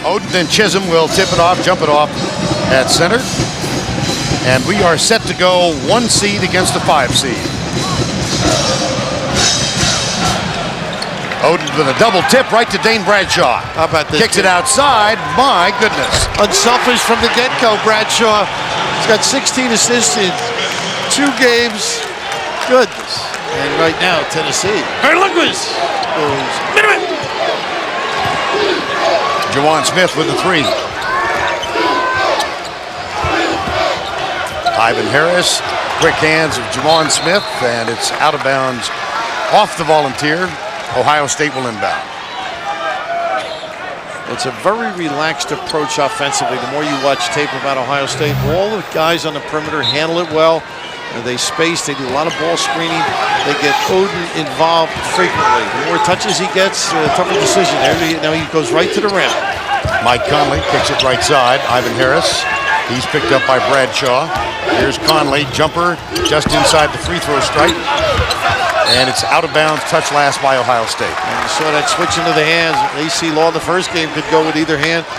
Oden and Chisholm will tip it off, jump it off at center. And we are set to go 1 seed against a 5 seed. Oden with a double tip right to Dane Bradshaw. How about this? Kicks it outside. My goodness. Unselfish from the get-go, Bradshaw. He's got 16 assists in 2 games. Goodness. And right now, Tennessee. Herlinquist goes minimum. Juwan Smith with the 3. Ivan Harris, quick hands of Juwan Smith, and it's out of bounds off the Volunteer. Ohio State will inbound. It's a very relaxed approach offensively. The more you watch tape about Ohio State, all the guys on the perimeter handle it well. And they space, they do a lot of ball screening. They get Oden involved frequently. The more touches he gets, the tougher decision. Now he goes right to the rim. Mike Conley kicks it right side. Ivan Harris, he's picked up by Bradshaw. Here's Conley, jumper just inside the free throw stripe. And it's out of bounds, touch last by Ohio State. And you saw that switch into the hands. AC Law the first game could go with either hand,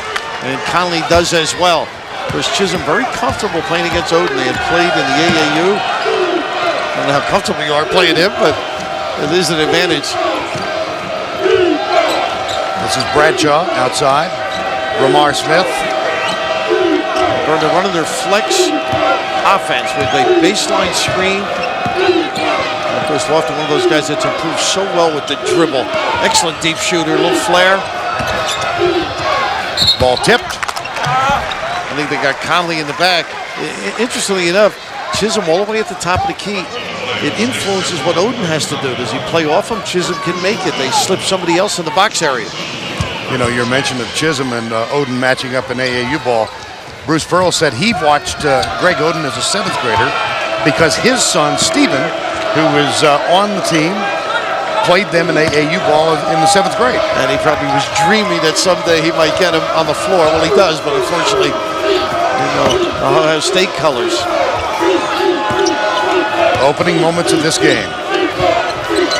and Conley does as well. Chris Chisholm very comfortable playing against Oden. They had played in the AAU. I don't know how comfortable you are playing him, but it is an advantage. This is Bradshaw outside. Ramar Smith. They're running their flex offense with a baseline screen. And of course, Lofton, one of those guys that's improved so well with the dribble. Excellent deep shooter, a little flair. Ball tipped. I think they got Conley in the back. Interestingly enough, Chisholm all the way at the top of the key. It influences what Oden has to do. Does he play off him? Chisholm can make it. They slip somebody else in the box area. You know, your mention of Chisholm and Oden matching up in AAU ball. Bruce Pearl said he watched Greg Oden as a 7th grader because his son, Stephen, who was on the team, played them in AAU ball in the 7th grade. And he probably was dreaming that someday he might get him on the floor. Well, he does, but unfortunately, you know, Ohio State colors. Opening moments of this game.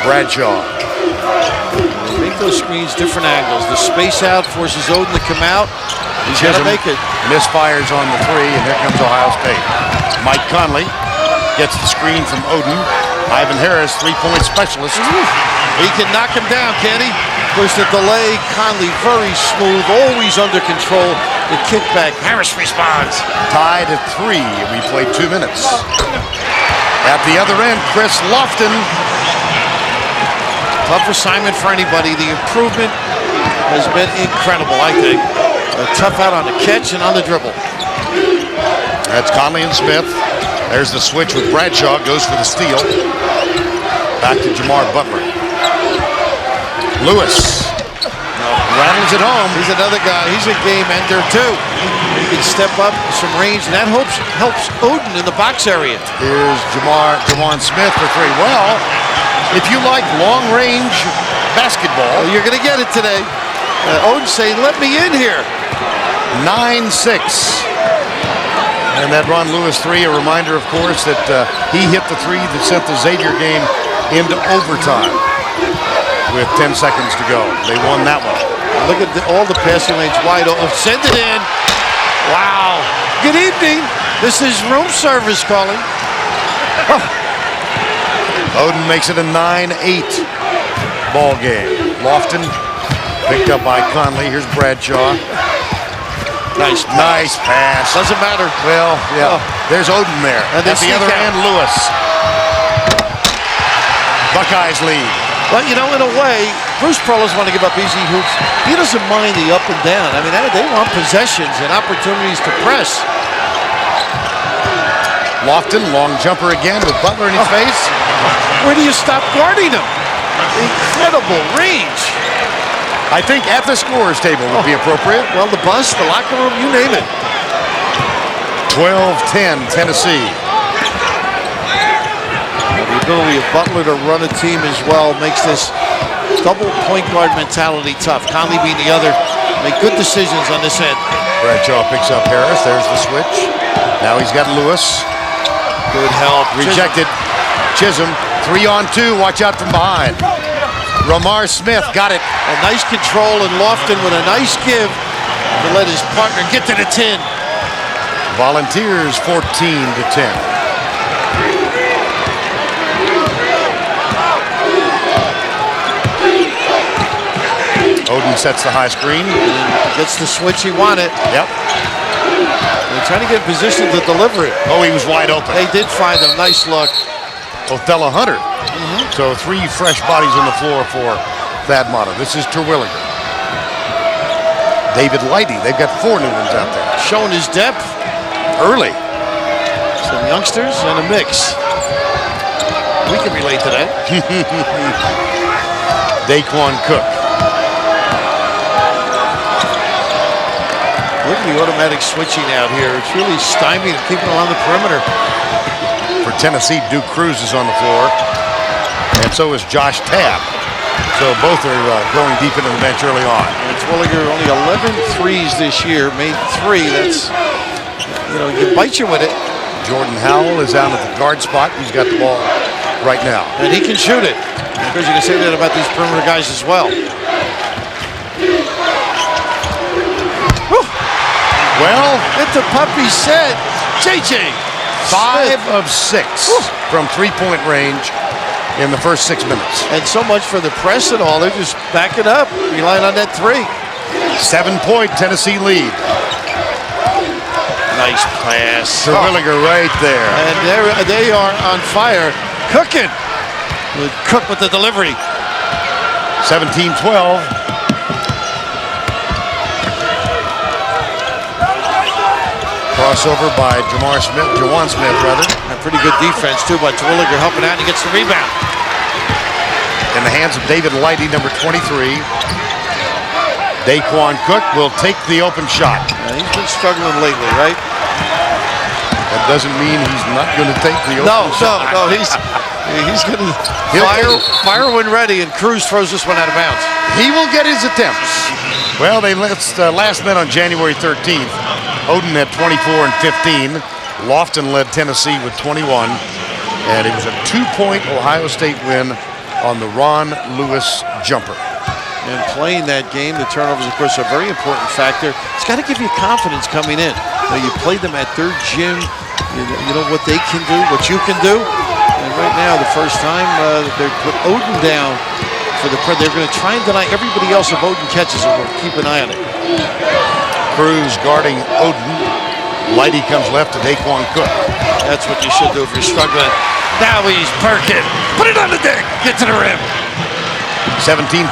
Bradshaw. They make those screens different angles. The space out forces Oden to come out. He's got to make it. Misfires on the 3, and here comes Ohio State. Mike Conley gets the screen from Oden. Ivan Harris, 3-point specialist. He can knock him down, can he? There's the delay. Conley very smooth, always under control. The kickback. Harris responds. Tied at 3. We played 2 minutes. At the other end, Chris Lofton. Tough assignment for anybody. The improvement has been incredible, I think. Tough out on the catch and on the dribble. That's Conley and Smith. There's the switch with Bradshaw, goes for the steal. Back to Jamar Butler. Lewis rattles it home. He's another guy. He's a game ender too. He can step up some range, and that helps Oden in the box area. Here's Juwan Smith for 3. Well, if you like long-range basketball, you're going to get it today. Oden saying, "Let me in here." 9-6. And that Ron Lewis 3, a reminder, of course, that he hit the 3 that sent the Xavier game into overtime with 10 seconds to go. They won that one. Look at all the passing lanes wide open. Send it in. Wow. Good evening. This is room service calling. Oden makes it a 9-8 ball game. Lofton picked up by Conley. Here's Bradshaw. Nice pass. Doesn't matter. Well, yeah. There's Oden there. And at the other end, Lewis. Buckeyes lead. Well, you know, in a way, Bruce Pearl doesn't want to give up easy hoops. He doesn't mind the up and down. I mean, they want possessions and opportunities to press. Lofton, long jumper again with Butler in his face. Where do you stop guarding him? Incredible range. I think at the scorer's table would be appropriate. Well, the bus, the locker room, you name it. 12-10, Tennessee. The ability of Butler to run a team as well makes this double point guard mentality tough. Conley being the other. Make good decisions on this end. Bradshaw picks up Harris. There's the switch. Now he's got Lewis. Good help. Rejected. Chisholm, 3-on-2. Watch out from behind. Ramar Smith got it. A nice control, and Lofton with a nice give. to let his partner get to the 10. Volunteers 14-10. Oden sets the high screen. Gets the switch he wanted. Yep. They're trying to get in position to deliver it. Oh, he was wide open. They did find him. Nice look. Othello Hunter. So 3 fresh bodies on the floor for Thad Matta. This is Terwilliger. David Lighty. They've got 4 new ones out there. Showing his depth. Early. Some youngsters and a mix. We can relate to that. Daquan Cook. Look at the automatic switching out here. It's really stymieing and keeping them on the perimeter. For Tennessee, Duke Cruz is on the floor. And so is Josh Tabb. So both are going deep into the bench early on. And Terwilliger only 11 threes this year. Made 3. That's, you bite you with it. Jordan Howell is out at the guard spot. He's got the ball right now. And he can shoot it. Because you can say that about these perimeter guys as well. Well, it's the puppy set. JJ. 5 of 6 from 3-point range in the first 6 minutes. And so much for the press and all. They're just backing up, relying on that 3. 7-point Tennessee lead. Nice pass. Terwilliger right there. And they are on fire. Cooking. Cook with the delivery. 17-12. Crossover by Jawan Smith, rather. A pretty good defense, too, by Terwilliger helping out, and he gets the rebound. In the hands of David Lighty, number 23. Daquan Cook will take the open shot. He's been struggling lately, right? That doesn't mean he's not going to take the open shot. No, he's going to fire when ready, and Cruz throws this one out of bounds. He will get his attempts. Well, they last met on January 13th. Oden had 24 and 15. Lofton led Tennessee with 21. And it was a 2-point Ohio State win on the Ron Lewis jumper. And playing that game, the turnovers, of course, are a very important factor. It's got to give you confidence coming in. You played them at their gym. You know what they can do, what you can do. And right now, the first time they put Oden down for the they're going to try and deny everybody else if Oden catches it. We'll keep an eye on it. Cruz guarding Oden. Lighty comes left to Daquan Cook. That's what you should do if you're struggling. Now he's perking. Put it on the deck. Get to the rim. 17-14,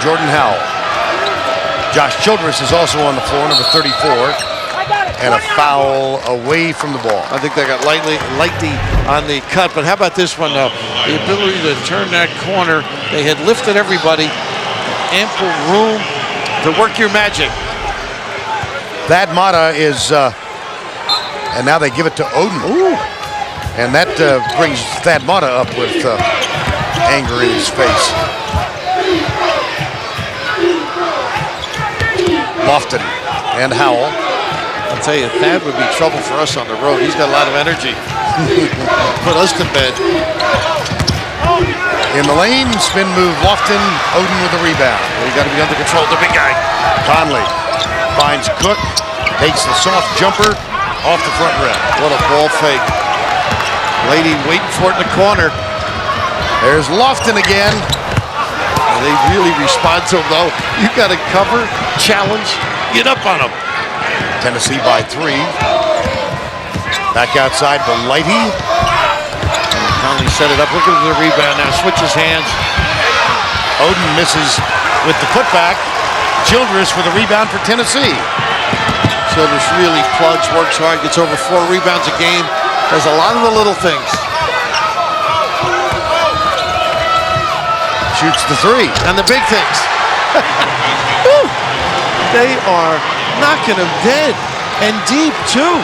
Jordan Howell. Josh Childress is also on the floor, number 34. And a foul away from the ball. I think they got lightly on the cut. But how about this one, though? The ability to turn that corner. They had lifted everybody. Ample room to work your magic. Thad Matta is, and now they give it to Oden. Ooh. And that brings Thad Matta up with anger in his face. Lofton and Howell. I'll tell you, Thad would be trouble for us on the road. He's got a lot of energy. Put us to bed. In the lane, spin move, Lofton, Oden with the rebound. You got to be under control, the big guy. Conley finds Cook, takes the soft jumper off the front rim. What a ball fake. Lady waiting for it in the corner. There's Lofton again. They really respond to him, though. You got to cover, challenge, get up on him. Tennessee by 3. Back outside to Lighty. Conley set it up. Look at the rebound now. Switches hands. Oden misses with the putback. Childress for the rebound for Tennessee. Childress really plugs, works hard, gets over 4 rebounds a game. Does a lot of the little things. Shoots the 3. And the big things. They are knocking him dead. And deep, too.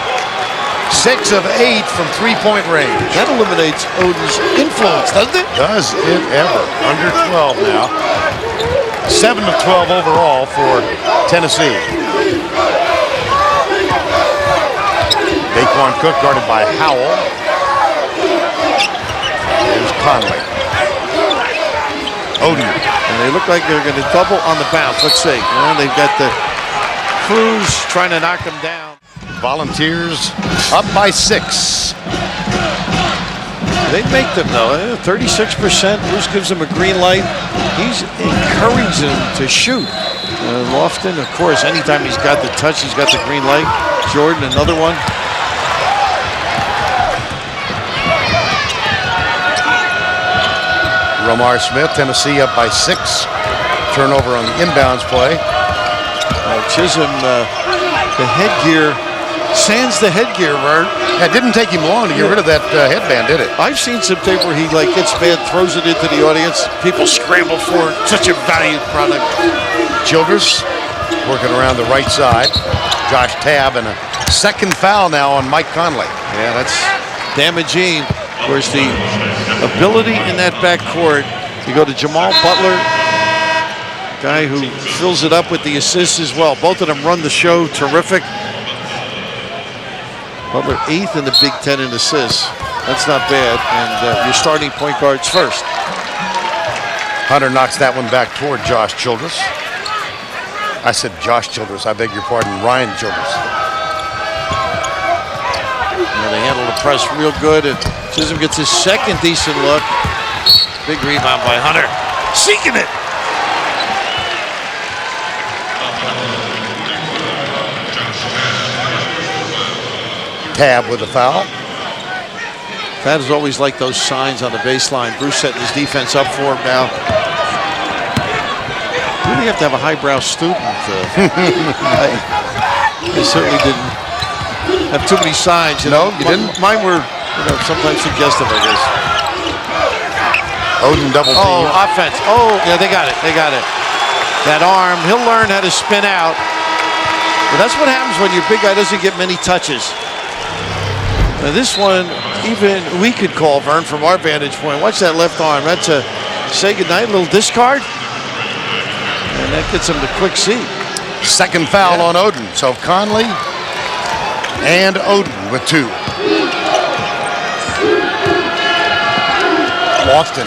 6 of 8 from 3-point range. That eliminates Oden's influence, doesn't it? Does it ever. Under 12 now. 7 of 12 overall for Tennessee. Daquan Cook guarded by Howell. There's Conley. Oden. And they look like they're going to double on the bounce. Let's see. Well, they've got the Cruz trying to knock him down. Volunteers up by 6. They make them though, 36%. Bruce gives him a green light. He's encouraging them to shoot. Lofton, of course, anytime he's got the touch, he's got the green light. Jordan, another one. Romar Smith, Tennessee up by 6. Turnover on the inbounds play. Chisholm, the headgear, sans the headgear, Vern. It didn't take him long to get rid of that headband, did it? I've seen some tape where he gets mad, throws it into the audience. People scramble for it. Such a valued product. Childress working around the right side. Josh Tabb, and a second foul now on Mike Conley. Yeah, that's damaging. Of course, the ability in that backcourt. You go to Jamal Butler, guy who fills it up with the assists as well. Both of them run the show, terrific. Butler 8th in the Big Ten in assists. That's not bad. And your starting point guards first. Hunter knocks that one back toward Josh Childress. I said Josh Childress. I beg your pardon, Ryan Childress. They handle the press real good, and Chisholm gets his second decent look. Big rebound by Hunter. Seeking it. Tabb with a foul. That is always like those signs on the baseline. Bruce setting his defense up for him now. You really have to have a highbrow student. I certainly didn't have too many signs. No, you didn't? Mine were, sometimes suggestive, I guess. Oden double team. Oh, offense. Oh, yeah, they got it. They got it. That arm, he'll learn how to spin out. But that's what happens when your big guy doesn't get many touches. Now this one, even we could call, Vern, from our vantage point. Watch that left arm. That's a say goodnight, little discard. And that gets him the quick seat. Second foul on Oden. So Conley and Oden with 2. Lofton.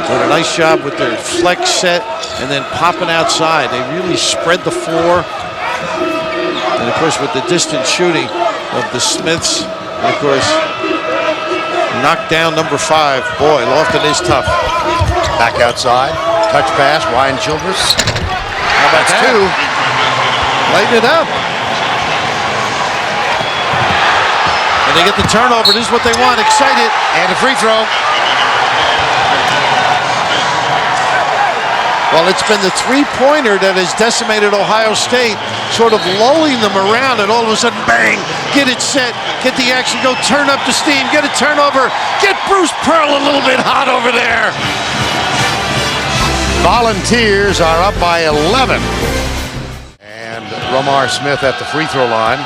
Did a nice job with their flex set and then popping outside. They really spread the floor. And of course, with the distant shooting of the Smiths, and of course, knocked down number 5. Boy, Lofton is tough. Back outside. Touch pass, Ryan Childress. How about That's that? 2. Lighten it up. And they get the turnover. This is what they want. Excited. And a free throw. Well, it's been the three-pointer that has decimated Ohio State, sort of lulling them around, and all of a sudden, bang, get it set, get the action, go turn up the steam, get a turnover, get Bruce Pearl a little bit hot over there. Volunteers are up by 11. And Romar Smith at the free throw line.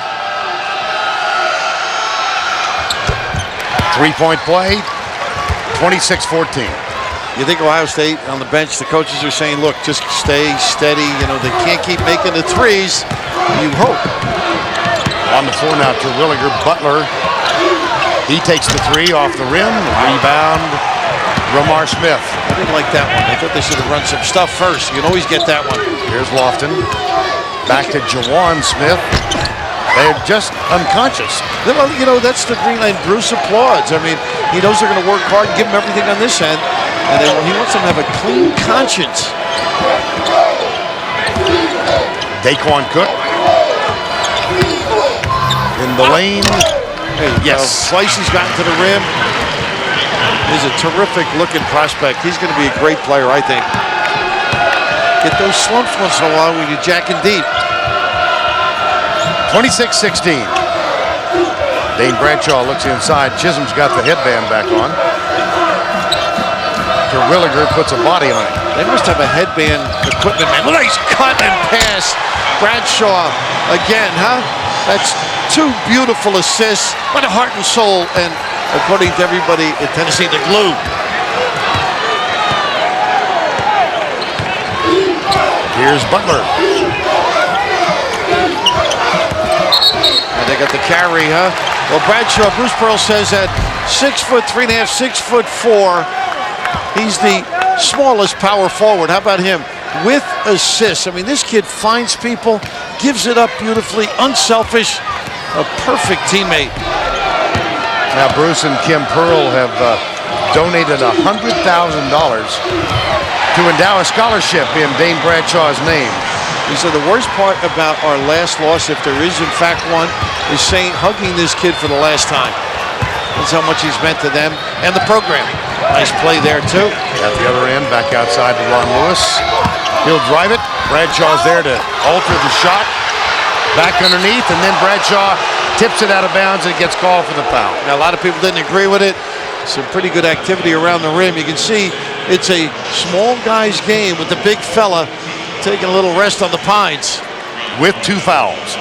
3-point play, 26-14. You think Ohio State on the bench, the coaches are saying, look, just stay steady. They can't keep making the threes. You hope. On the floor now, Terwilliger. Butler. He takes the 3 off the rim. Rebound, Romar Smith. I didn't like that one. I thought they should have run some stuff first. You can always get that one. Here's Lofton. Back to Jawan Smith. They're just unconscious. Well, that's the green line Bruce applauds. I mean, he knows they're going to work hard and give him everything on this end. And he wants them to have a clean conscience. Daquan Cook. In the lane. Yes. Twice he's gotten to the rim. He's a terrific looking prospect. He's going to be a great player, I think. Get those slumps once in a while when you're jacking deep. 26-16. Dane Bradshaw looks inside. Chisholm's got the headband back on. Terwilliger puts a body on it. They must have a headband equipment man. Nice cut and pass. Bradshaw again, huh? That's 2 beautiful assists. What a heart and soul. And according to everybody in Tennessee, the glue. Here's Butler. And they got the carry, huh? Well, Bradshaw, Bruce Pearl says at 6'3.5", 6'4", he's the smallest power forward. How about him? with assists. I mean, this kid finds people, gives it up beautifully, unselfish, a perfect teammate. Now, Bruce and Kim Pearl have donated $100,000 to endow a scholarship in Dane Bradshaw's name. He said the worst part about our last loss, if there is in fact one, is hugging this kid for the last time. That's how much he's meant to them and the program. Nice play there, too. At the other end, back outside to Ron Lewis. He'll drive it. Bradshaw's there to alter the shot. Back underneath, and then Bradshaw tips it out of bounds and it gets called for the foul. Now, a lot of people didn't agree with it. Some pretty good activity around the rim. You can see it's a small guy's game with the big fella taking a little rest on the pines. With 2 fouls.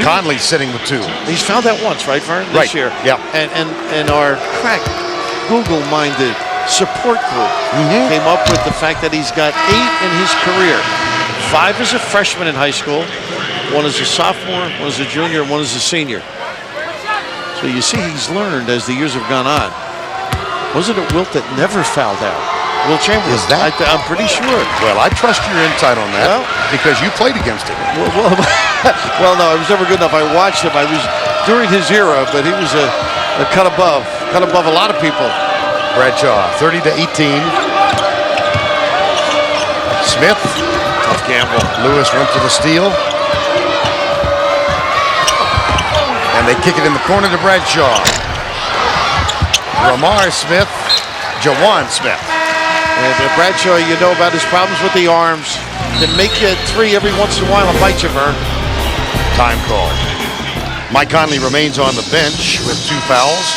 Conley sitting with 2. He's fouled that once, right, Vern? This year. Yeah. And our crack Google-minded support group came up with the fact that he's got 8 in his career. 5 as a freshman in high school, 1 as a sophomore, 1 as a junior, and 1 as a senior. So you see he's learned as the years have gone on. Wasn't it Wilt that never fouled out? Will Chamberlain. Is that? I'm pretty sure. Well, I trust your insight on that because you played against him. Well, no, I was never good enough. I watched him. I was during his era, but he was a cut above a lot of people. Bradshaw, 30-18. Smith, tough gamble. Lewis went to the steal. And they kick it in the corner to Bradshaw. Ramar Smith, Jawan Smith. And Bradshaw, you know about his problems with the arms. Can make you a 3 every once in a while and bite you, Vern. Time call. Mike Conley remains on the bench with 2 fouls.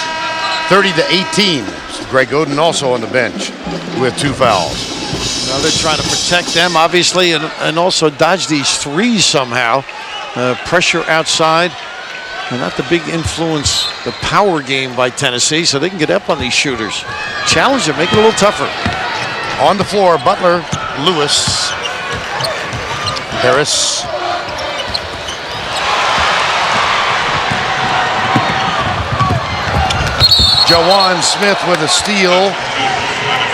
30-18. Greg Oden also on the bench with 2 fouls. Now they're trying to protect them, obviously, and also dodge these 3s somehow. Pressure outside. And not the big influence, the power game by Tennessee, so they can get up on these shooters. Challenge them, make it a little tougher. On the floor, Butler, Lewis, Harris. Jawan Smith with a steal.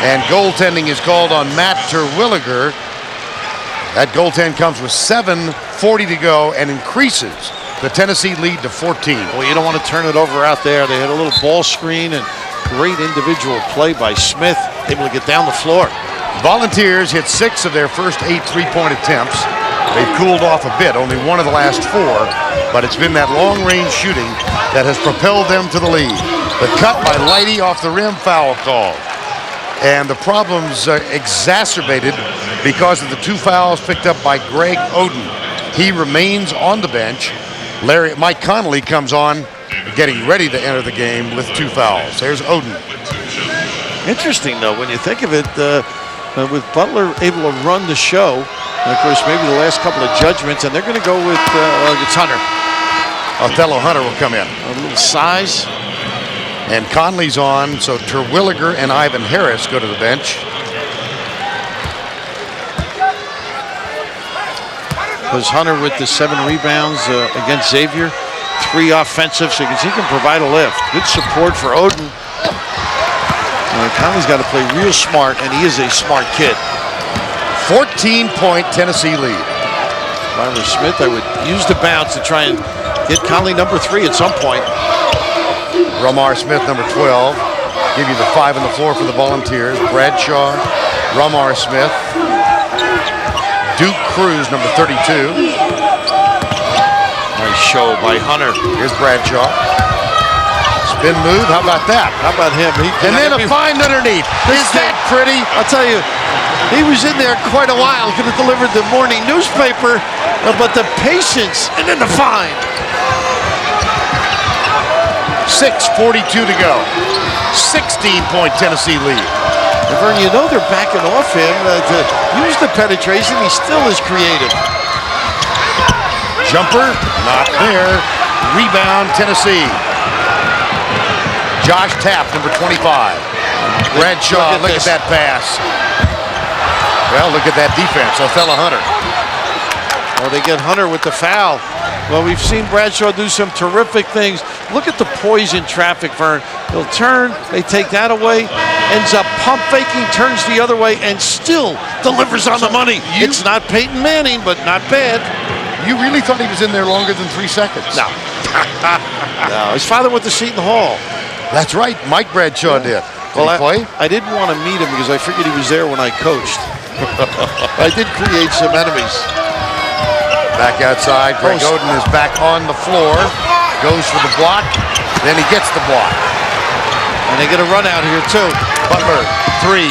And goaltending is called on Matt Terwilliger. That goaltend comes with 7:40 to go and increases the Tennessee lead to 14. Well, you don't want to turn it over out there. They had a little ball screen and great individual play by Smith, able to get down the floor. Volunteers hit 6 of their first 8 3-point attempts. They've cooled off a bit, only 1 of the last 4, but it's been that long-range shooting that has propelled them to the lead. The cut by Lighty off the rim, foul call. And the problems exacerbated because of the 2 fouls picked up by Greg Oden. He remains on the bench. Mike Conley comes on, getting ready to enter the game with 2 fouls. There's Oden. Interesting, though, when you think of it, with Butler able to run the show, and of course, maybe the last couple of judgments, and they're going to go with it's Hunter. Othello Hunter will come in. A little size. And Conley's on, so Terwilliger and Ivan Harris go to the bench. Was Hunter with the 7 rebounds against Xavier, 3 offensive, so you can see he can provide a lift. Good support for Oden. Conley's got to play real smart, and he is a smart kid. 14-point Tennessee lead. If I were Smith, I would use the bounce to try and get Conley number 3 at some point. Ramar Smith, number 12. Give you the 5 on the floor for the Volunteers. Bradshaw, Ramar Smith. Duke Cruz, number 32. Nice show by Hunter. Here's Bradshaw. Spin move, how about that? How about him? And then a find underneath. Is that pretty? I'll tell you, he was in there quite a while. Could have delivered the morning newspaper, but the patience and then the find. 6:42 to go. 16-point Tennessee lead. And Vern, you know they're backing off him to use the penetration. He still is creative. Jumper, not there. Rebound, Tennessee. Josh Tapp, number 25. Bradshaw, look at that pass. Well, look at that defense. Othello Hunter. Well, they get Hunter with the foul. Well, we've seen Bradshaw do some terrific things. Look at the poise in traffic, Vern. He'll turn, they take that away, ends up pump faking, turns the other way, and still delivers on the money. It's not Peyton Manning, but not bad. You really thought he was in there longer than 3 seconds? No. No, his father went to Seton Hall. That's right, Mike Bradshaw did. Did he play? I didn't want to meet him because I figured he was there when I coached. I did create some enemies. Back outside, Greg Oden is back on the floor, goes for the block, then he gets the block. And they get a run out here too. Butler, 3.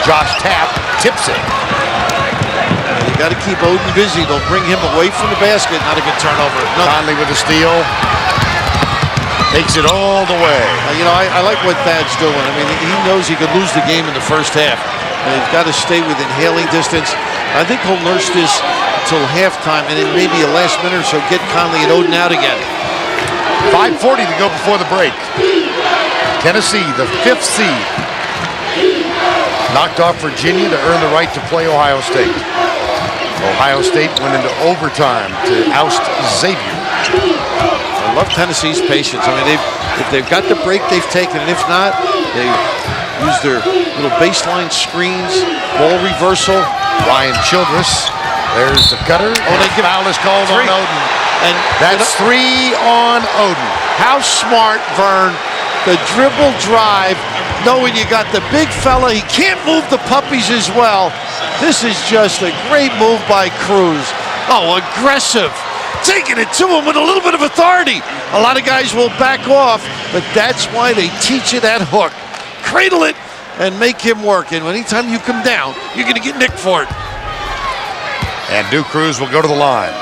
Josh Tapp tips it. They got to keep Oden busy. They'll bring him away from the basket. Not a good turnover. Conley with a steal. Takes it all the way. I like what Thad's doing. I mean, he knows he could lose the game in the first half. And he's got to stay within hailing distance. I think he'll nurse this until halftime, and then maybe a last minute or so get Conley and Oden out again. 5:40 to go before the break. Tennessee, the 5th seed, knocked off Virginia to earn the right to play Ohio State. Ohio State went into overtime to oust Xavier. I love Tennessee's patience. I mean, if they've got the break, they've taken it. If not, they use their little baseline screens, ball reversal. Ryan Childress, there's the cutter. The foul is called on Oden. And that's 3 on Oden. How smart, Vern. The dribble drive, knowing you got the big fella. He can't move the puppies as well. This is just a great move by Cruz. Oh, aggressive. Taking it to him with a little bit of authority. A lot of guys will back off, but that's why they teach you that hook. Cradle it and make him work. And anytime you come down, you're going to get nicked for it. And Duke Cruz will go to the line.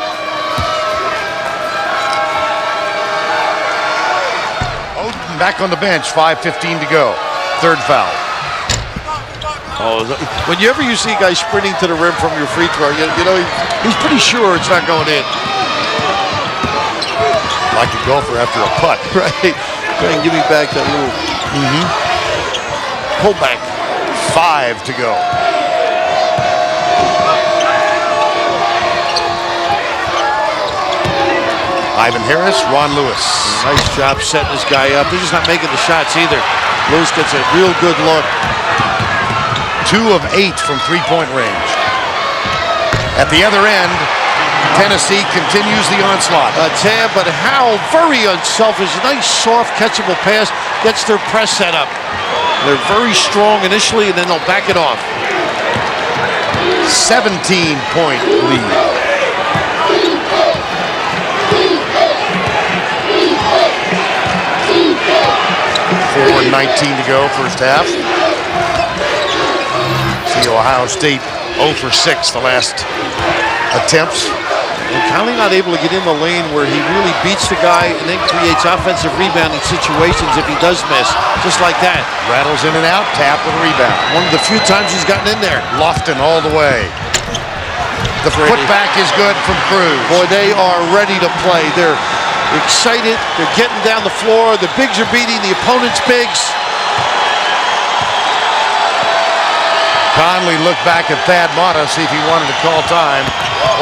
Oden back on the bench, 5:15 to go. 3rd foul. Whenever you see guys sprinting to the rim from your free throw, he's pretty sure it's not going in. Like a golfer after a putt. Right. Try and give me back that little pull back. 5 to go. Ivan Harris, Ron Lewis. Nice job setting this guy up. They're just not making the shots either. Lewis gets a real good look. 2 of 8 from 3-point range. At the other end, Tennessee continues the onslaught. Tab, but Howell, very unselfish. Nice, soft, catchable pass. Gets their press set up. They're very strong initially, and then they'll back it off. 17-point lead. 4:19 to go, first half. See Ohio State 0 for 6 the last attempts. And Conley not able to get in the lane where he really beats the guy and then creates offensive rebounding situations if he does miss, just like that. Rattles in and out, Tap with a rebound. One of the few times he's gotten in there. Lofton all the way. The putback is good from Cruz. Boy, they are ready to play. They're excited. They're getting down the floor. The bigs are beating the opponent's bigs. Conley looked back at Thad Matta, see if he wanted to call time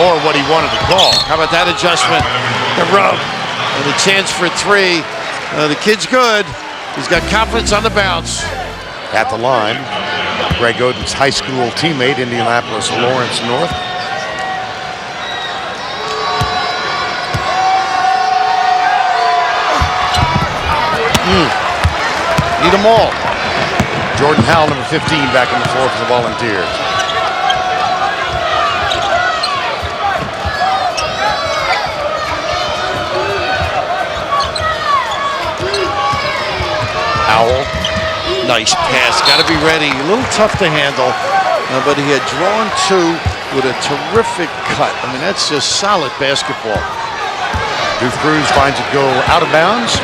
or what he wanted to call. How about that adjustment? The rub and the chance for 3. The kid's good. He's got confidence on the bounce. At the line, Greg Oden's high school teammate, Indianapolis Lawrence North. Need them all. Jordan Howell, number 15, back on the floor for the Volunteers. Howell. Nice pass. Got to be ready. A little tough to handle, but he had drawn 2 with a terrific cut. I mean, that's just solid basketball. Duke Cruz finds it go out of bounds.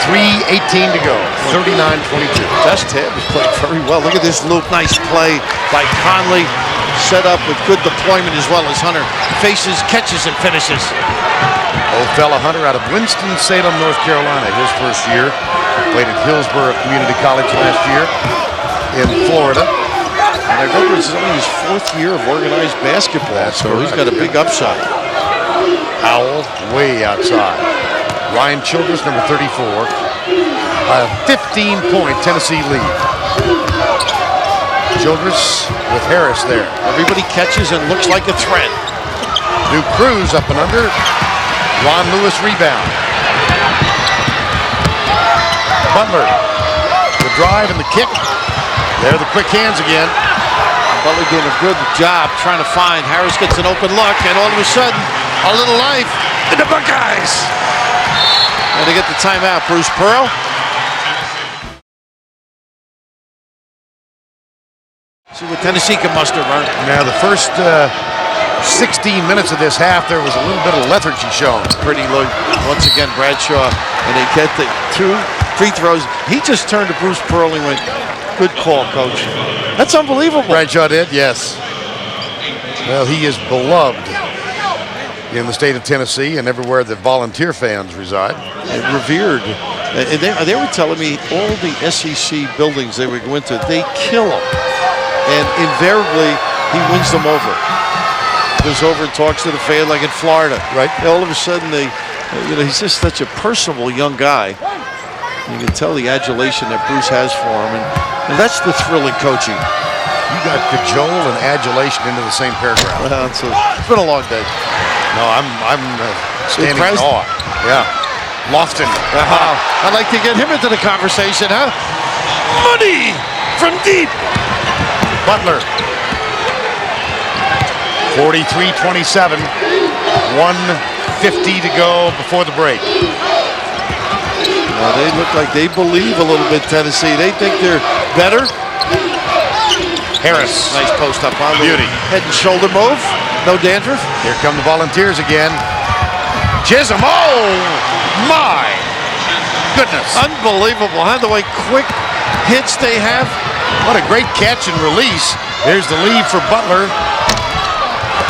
3:18 to go. 39-22. Josh Tab is playing very well. Look at this loop. Nice play by Conley. Set up with good deployment as well as Hunter faces, catches, and finishes. Old fella Hunter out of Winston-Salem, North Carolina. His first year. Played at Hillsborough Community College last year in Florida. And I remember it's only his 4th year of organized basketball, so he's got a big upside. Howell way outside. Ryan Childress, number 34. A 15-point Tennessee lead. Childress with Harris there. Everybody catches and looks like a threat. New Cruz up and under. Ron Lewis rebound. Butler, the drive and the kick. There are the quick hands again. Butler doing a good job trying to find. Harris gets an open look, and all of a sudden, a little life in the Buckeyes. And they get the timeout. Bruce Pearl. See what Tennessee can muster, Vern. Now, the first 16 minutes of this half, there was a little bit of lethargy shown. Pretty low. Once again, Bradshaw, and they get the 2 free throws. He just turned to Bruce Pearl and went, good call, coach. That's unbelievable. Bradshaw did, yes. Well, he is beloved in the state of Tennessee and everywhere that volunteer fans reside. And revered. And they were telling me all the SEC buildings they would go into, they kill him. And invariably, he wins them over. Goes over and talks to the fan like in Florida. Right. And all of a sudden, he's just such a personable young guy. You can tell the adulation that Bruce has for him. And that's the thrill in coaching. You got cajole and adulation into the same paragraph. Well, it's been a long day. No, I'm standing in awe. Yeah. Lofton. I'd like to get him into the conversation, huh? Money from deep. Butler. 43-27. 1:50 to go before the break. Well, they look like they believe a little bit, Tennessee. They think they're better. Harris. Nice post up on Beauty. Head and shoulder move. No dandruff. Here come the Volunteers again. Chisholm. Oh, my goodness. Unbelievable, huh? The way quick hits they have. What a great catch and release. Here's the lead for Butler.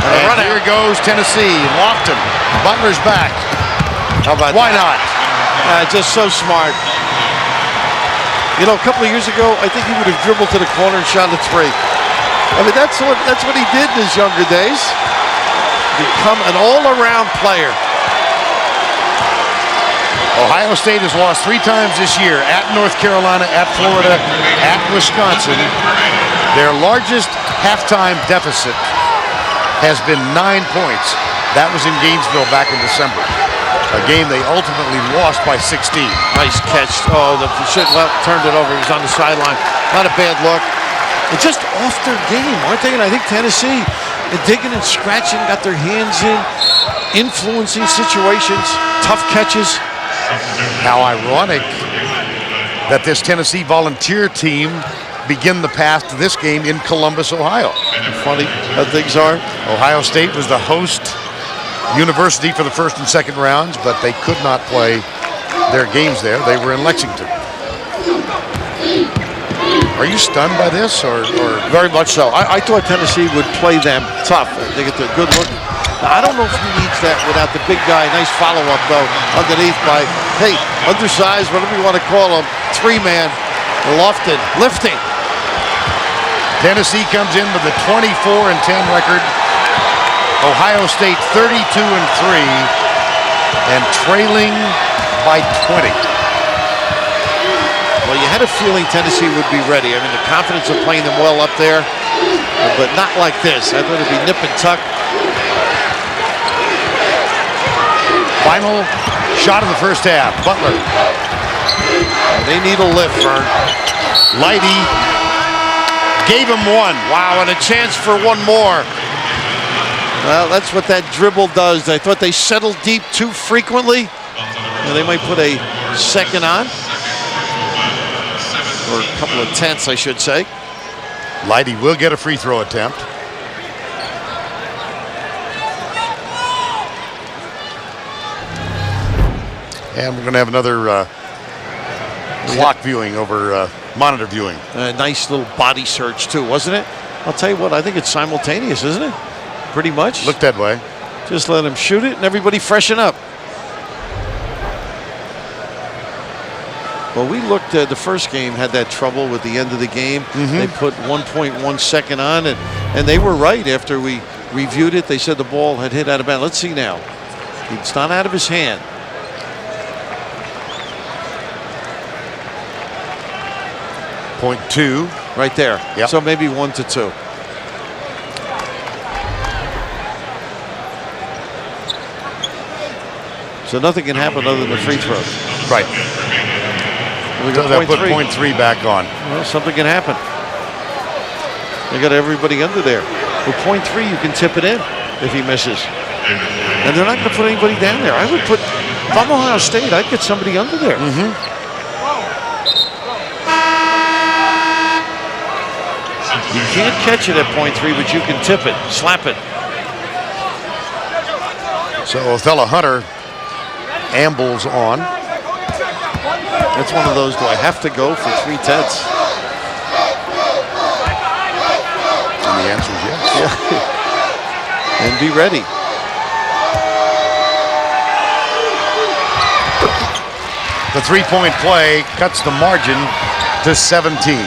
And here goes Tennessee. Lofton. Butler's back. How about Why that? not? Just so smart. You know, a couple of years ago, I think he would have dribbled to the corner and shot a 3. I mean, that's what he did in his younger days. Become an all-around player. Ohio State has lost 3 times this year, at North Carolina, at Florida, at Wisconsin. Their largest halftime deficit has been 9 points. That was in Gainesville back in December. A game they ultimately lost by 16. Nice catch. Oh, the turned it over. He was on the sideline. Not a bad look. It's just off their game, aren't they? And I think Tennessee, digging and scratching, got their hands in, influencing situations, tough catches. How ironic that this Tennessee Volunteer team begin the path to this game in Columbus, Ohio. Funny how things are. Ohio State was the host university for the first and second rounds, but they could not play their games there. They were in Lexington. Are you stunned by this, or? Very much so. I thought Tennessee would play them tough. They get the good look. Now, I don't know if he needs that without the big guy. Nice follow-up, though, underneath by, hey, undersized, whatever you want to call him, 3-man, Lofton, lifting. Tennessee comes in with a 24-10 record. Ohio State 32-3 and trailing by 20. Well, you had a feeling Tennessee would be ready. I mean, the confidence of playing them well up there, but not like this. I thought it'd be nip and tuck. Final shot of the first half. Butler. They need a lift, Vern. Lighty gave him one. Wow, and a chance for one more. Well, that's what that dribble does. I thought they settled deep too frequently. And they might put a second on. Or a couple of tenths, I should say. Lighty will get a free throw attempt. And we're going to have another clock viewing over monitor viewing. A nice little body search, too, wasn't it? I'll tell you what, I think it's simultaneous, isn't it? Pretty much. Looked that way. Just let him shoot it and everybody freshen up. Well, we looked at the first game, had that trouble with the end of the game. They put 1.1 second on, and they were right after we reviewed it. They said the ball had hit out of bounds. Let's see now. It's not out of his hand. .2. Right there. Yep. So maybe 1 to 2. So nothing can happen other than the free throw. Right. So they'll put .3 back on. Well, something can happen. They got everybody under there. With .3, you can tip it in if he misses. And they're not going to put anybody down there. I would put, if I'm Ohio State, I'd get somebody under there. You can't catch it at .3, but you can tip it, slap it. So Othello Hunter ambles on. That's one of those, do I have to go for 3 tenths? And the answer is yes. Yeah. And be ready. The three-point play cuts the margin to 17.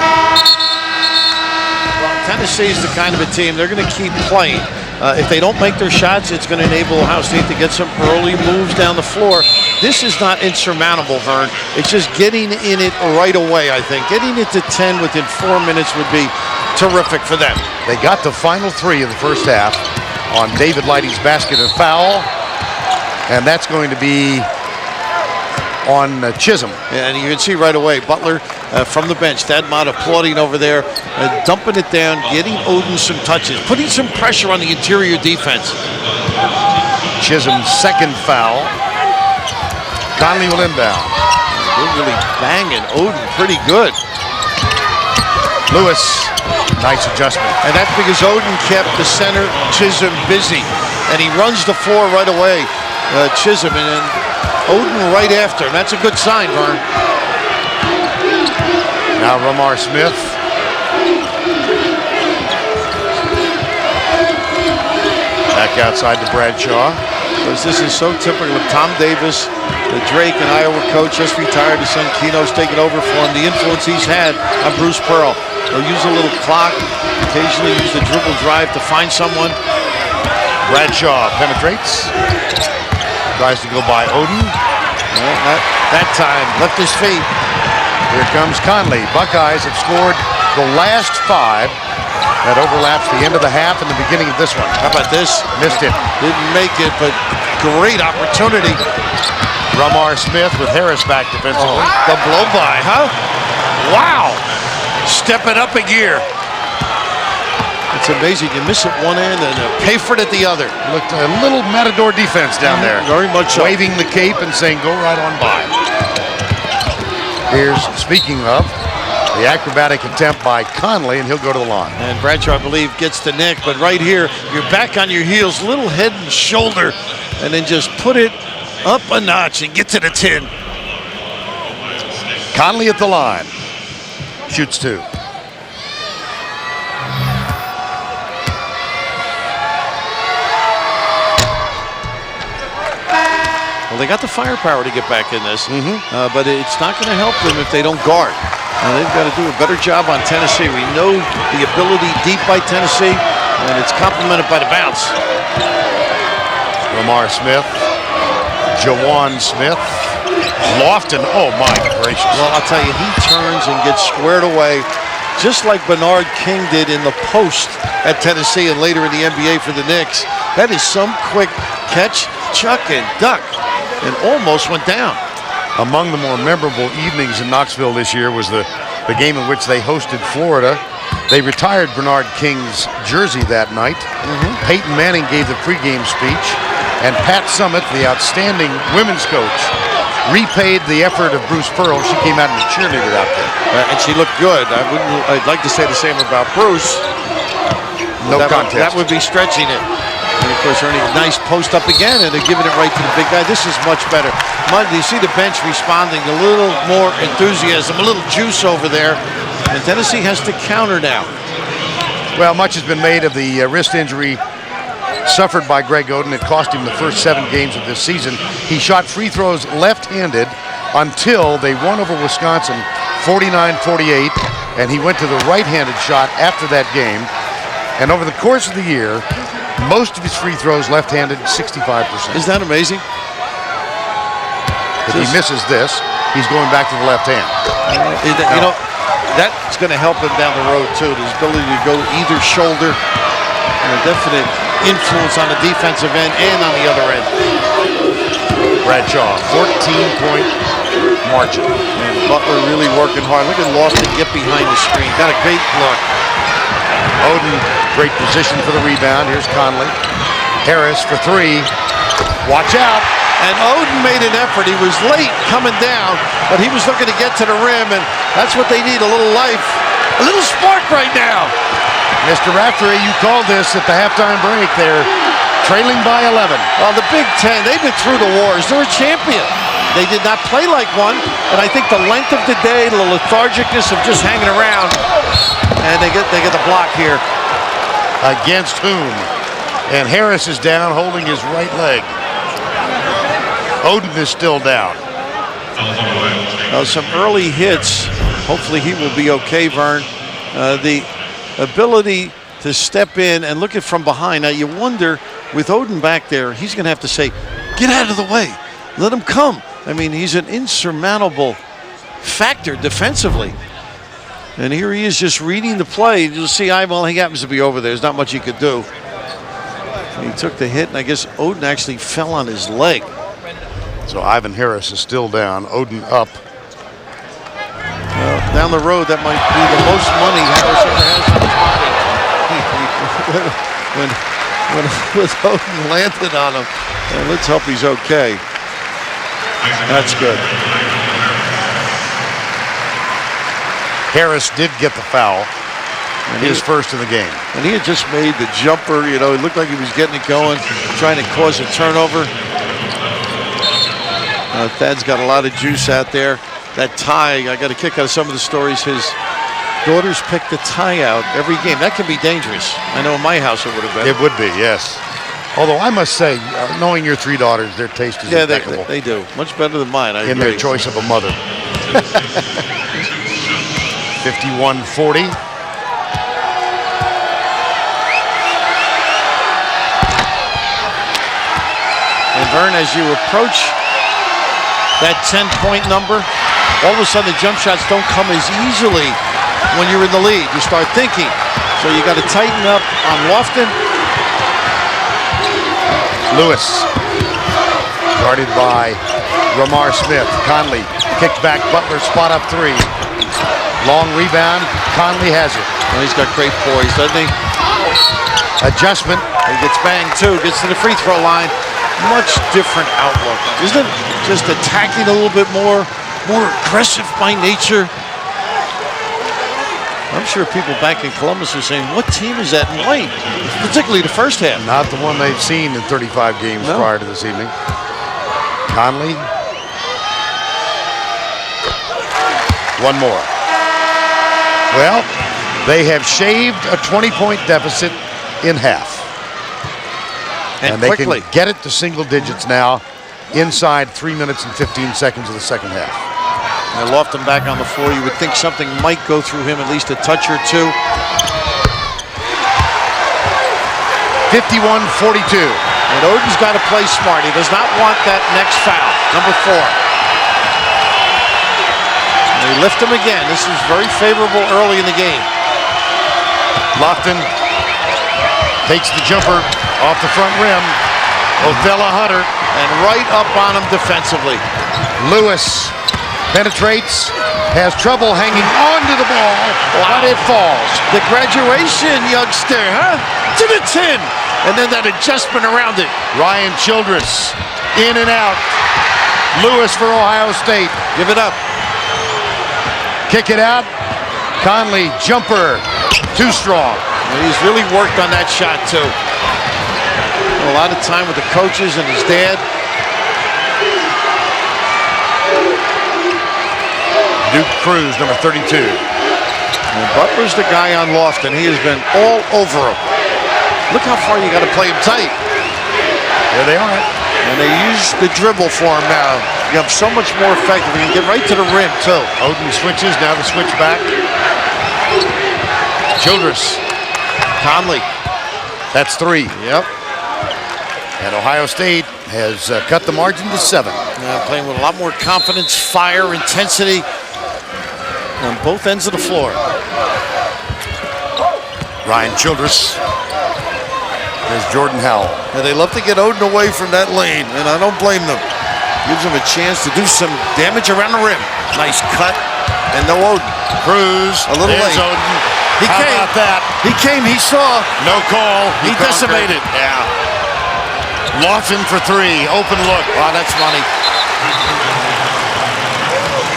Tennessee is the kind of a team, they're going to keep playing. If they don't make their shots, it's going to enable Ohio State to get some early moves down the floor. This is not insurmountable, Vern. It's just getting in it right away, I think. Getting it to 10 within 4 minutes would be terrific for them. They got the final 3 of the first half on David Lighty's basket and foul. And that's going to be on Chisholm. And you can see right away, Butler from the bench, Thad Mott applauding over there, dumping it down, getting Oden some touches, putting some pressure on the interior defense. Chisholm's second foul. Conley will inbound. They're really banging Oden pretty good. Lewis, nice adjustment. And that's because Oden kept the center, Chisholm, busy. And he runs the floor right away, Chisholm, and then Oden right after. And that's a good sign, Vern. Now Ramar Smith. Back outside to Bradshaw. Because this is so typical of Tom Davis, the Drake and Iowa coach, just retired. His son Keno's taken over for him. The influence he's had on Bruce Pearl. He'll use a little clock, occasionally use the dribble drive to find someone. Bradshaw penetrates. Tries to go by Oden. Well, that time, left his feet. Here comes Conley. Buckeyes have scored the last 5. That overlaps the end of the half and the beginning of this one. How about this? Missed it. Didn't make it, but great opportunity. Ramar Smith with Harris back defensively. The blow by, huh? Wow. Stepping up a gear. It's amazing. You miss at one end and pay for it at the other. Looked a little Matador defense down there. Very much so. Waving the cape and saying, go right on by. Here's, speaking of, the acrobatic attempt by Conley, and he'll go to the line. And Bradshaw, I believe, gets the neck, but right here, you're back on your heels, little head and shoulder, and then just put it up a notch and get to the 10. Conley at the line. Shoots 2. Well, they got the firepower to get back in this, but it's not going to help them if they don't guard. They've got to do a better job on Tennessee. We know the ability deep by Tennessee, and it's complemented by the bounce. Ramar Smith, Jawan Smith, Lofton. Oh my gracious! Well, I'll tell you, he turns and gets squared away, just like Bernard King did in the post at Tennessee and later in the NBA for the Knicks. That is some quick catch, chuck, and duck, and almost went down. Among the more memorable evenings in Knoxville this year was the game in which they hosted Florida. They retired Bernard King's jersey that night. Peyton Manning gave the pregame speech, and Pat Summitt, the outstanding women's coach, repaid the effort of Bruce Pearl. She came out and cheerleaded out there. And she looked good. I'd like to say the same about Bruce. No contest. That would be stretching it. And of course, Ernie, nice post up again, and they're giving it right to the big guy. This is much better. You see the bench responding, a little more enthusiasm, a little juice over there. And Tennessee has to counter now. Well, much has been made of the wrist injury suffered by Greg Oden. It cost him the first 7 games of this season. He shot free throws left-handed until they won over Wisconsin 49-48, and he went to the right-handed shot after that game. And over the course of the year, most of his free throws left-handed, 65%. Isn't that amazing? If he misses this, he's going back to the left hand. You know, that's going to help him down the road too. His ability to go either shoulder, and a definite influence on the defensive end and on the other end. Bradshaw, 14-point margin. And Butler really working hard. Look at Lofton get behind the screen. Got a great look. Oden, great position for the rebound. Here's Conley. Harris for three. Watch out. And Oden made an effort. He was late coming down, but he was looking to get to the rim, and that's what they need, a little life, a little spark right now. Mr. Raftery, you called this at the halftime break. They're trailing by 11. Well, the Big Ten, they've been through the wars. They're a champion. They did not play like one, and I think the length of the day, the lethargicness of just hanging around, and they get the block here. Against whom? And Harris is down, holding his right leg. Oden is still down. Some early hits. Hopefully he will be okay, Vern. The ability to step in and look at from behind. Now you wonder, with Oden back there, he's going to have to say, get out of the way. Let him come. I mean, he's an insurmountable factor defensively. And here he is just reading the play. You'll see, well, he happens to be over there. There's not much he could do. He took the hit, and I guess Oden actually fell on his leg. So Ivan Harris is still down. Oden up. Well, down the road, that might be the most money Harris ever has on his body. when Oden landed on him. And let's hope he's okay. That's good. Harris did get the foul. His first in the game. And he had just made the jumper. You know, it looked like he was getting it going, trying to cause a turnover. Thad's got a lot of juice out there. That tie, I got a kick out of some of the stories. His daughters pick the tie out every game. That can be dangerous. I know in my house it would have been. It would be, yes. Although I must say, knowing your three daughters, their taste is impeccable. They do. Much better than mine, I agree. In their choice of a mother. 51-40. And Vern, as you approach that 10-point number, all of a sudden the jump shots don't come as easily when you're in the lead. You start thinking. So you got to tighten up on Lofton. Lewis, guarded by Ramar Smith. Conley kicked back. Butler spot up three. Long rebound. Conley has it. Well, he's got great poise, doesn't he? Adjustment. He gets banged too. Gets to the free throw line. Much different outlook, isn't it? Just attacking a little bit more aggressive by nature. I'm sure people back in Columbus are saying, what team is that in white? Particularly the first half. Not the one they've seen in 35 games prior to this evening. Conley. One more. Well, they have shaved a 20-point deficit in half. And they quickly can get it to single digits now inside 3 minutes and 15 seconds of the second half. And Lofton back on the floor. You would think something might go through him, at least a touch or two. 51-42. And Oden's got to play smart. He does not want that next foul, number 4. And they lift him again. This is very favorable early in the game. Lofton takes the jumper off the front rim. Othella Hunter. And right up on him defensively. Lewis penetrates, has trouble hanging onto the ball, but it falls. The graduation, youngster, huh? To the 10. And then that adjustment around it. Ryan Childress in and out. Lewis for Ohio State. Give it up. Kick it out. Conley, jumper, too strong. And he's really worked on that shot too. A lot of time with the coaches and his dad. Duke Cruz, number 32. And Butler's the guy on Lofton. He has been all over him. Look how far you got to play him tight. There they are. And they use the dribble for him now. You have so much more effective. You can get right to the rim too. Oden switches, now the switch back. Childress. Conley. That's 3. Yep. And Ohio State has cut the margin to 7. Playing with a lot more confidence, fire, intensity. on both ends of the floor. Ryan Childress. There's Jordan Howell. And they love to get Oden away from that lane, and I don't blame them. Gives him a chance to do some damage around the rim. Nice cut, and no Oden. Cruz, a little there's late. Oden. He How came. about that? He came, he saw. No call. He decimated. Yeah. Lofton for three. Open look. Wow, that's money.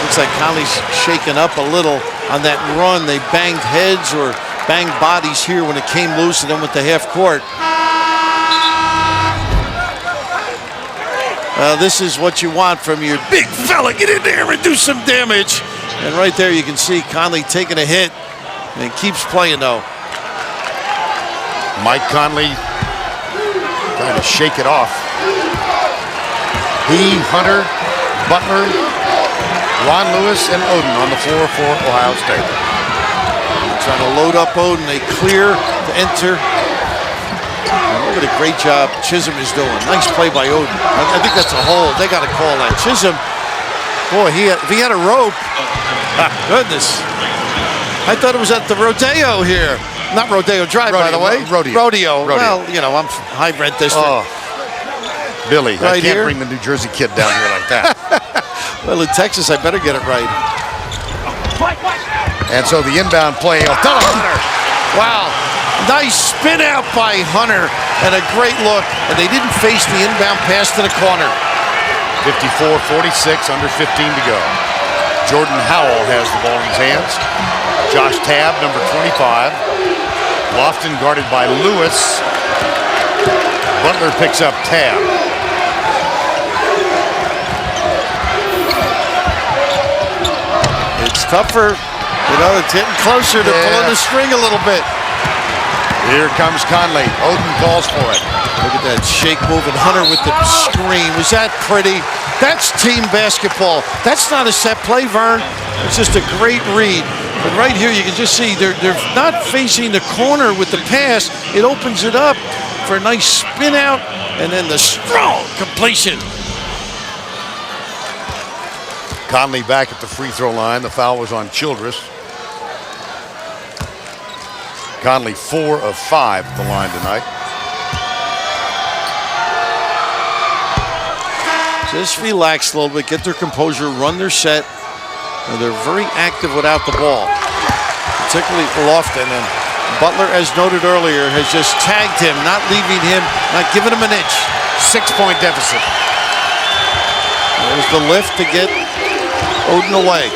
Looks like Conley's shaken up a little on that run. They banged heads or banged bodies here when it came loose, and then went to half court. This is what you want from your big fella. Get in there and do some damage. And right there you can see Conley taking a hit and keeps playing though. Mike Conley trying to shake it off. He, Hunter, Butler, Ron Lewis, and Oden on the floor for Ohio State. Trying to load up Oden. They clear to enter. And look at a great job Chisholm is doing. Nice play by Oden. I think that's a hold. They got to call that. Chisholm, boy, if he had a rope, goodness. I thought it was at the Rodeo here. Not Rodeo Drive, by the way. Rodeo. Well, you know, I'm high rent district. Oh. Billy, Right I can't here? bring the New Jersey kid down here like that. Well, in Texas, I better get it right. And so the inbound play, Othello Hunter. Wow. Nice spin out by Hunter and a great look. And they didn't face the inbound pass to the corner. 54-46, under 15 to go. Jordan Howell has the ball in his hands. Josh Tabb, number 25. Lofton guarded by Lewis. Butler picks up Tabb. It's tougher. You know, it's getting closer to pulling the string a little bit. Here comes Conley. Oden calls for it. Look at that shake move, and Hunter with the screen. Was that pretty? That's team basketball. That's not a set play, Vern. It's just a great read. But right here, you can just see they're not facing the corner with the pass. It opens it up for a nice spin out, and then the strong completion. Conley back at the free throw line. The foul was on Childress. Conley 4 of 5 at the line tonight. Just relax a little bit, get their composure, run their set. And they're very active without the ball, particularly Lofton. And Butler, as noted earlier, has just tagged him, not leaving him, not giving him an inch. 6-point deficit. There's the lift to get Oden away.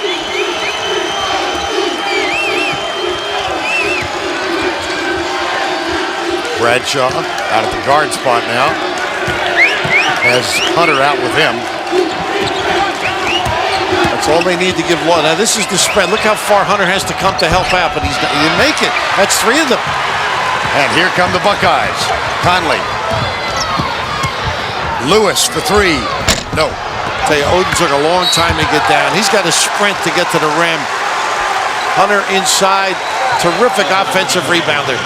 Bradshaw out at the guard spot now. Has Hunter out with him. That's all they need to give Law. Now this is the spread. Look how far Hunter has to come to help out, but he didn't make it. That's 3 of them. And here come the Buckeyes. Conley. Lewis for 3. No. Tell you, Oden took a long time to get down. He's got to sprint to get to the rim. Hunter inside. Terrific offensive rebounder.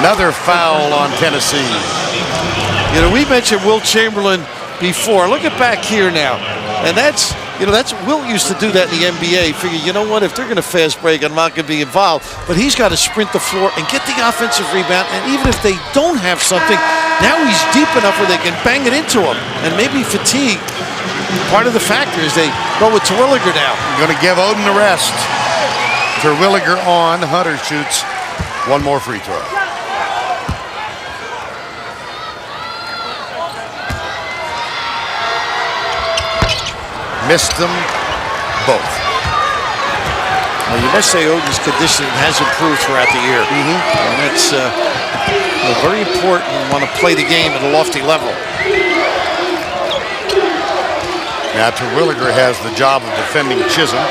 Another foul on Tennessee. You know, we mentioned Wilt Chamberlain before. Look at back here now. And that's Wilt used to do that in the NBA. Figure, you know what, if they're going to fast break, I'm not going to be involved. But he's got to sprint the floor and get the offensive rebound. And even if they don't have something, now he's deep enough where they can bang it into him. And maybe fatigue, part of the factor is they go with Terwilliger now. Going to give Oden a rest. Terwilliger on. Hunter shoots one more free throw. Missed them both. Well, you must say Oden's conditioning has improved throughout the year. And that's very important when you want to play the game at a lofty level. Now Terwilliger has the job of defending Chisholm.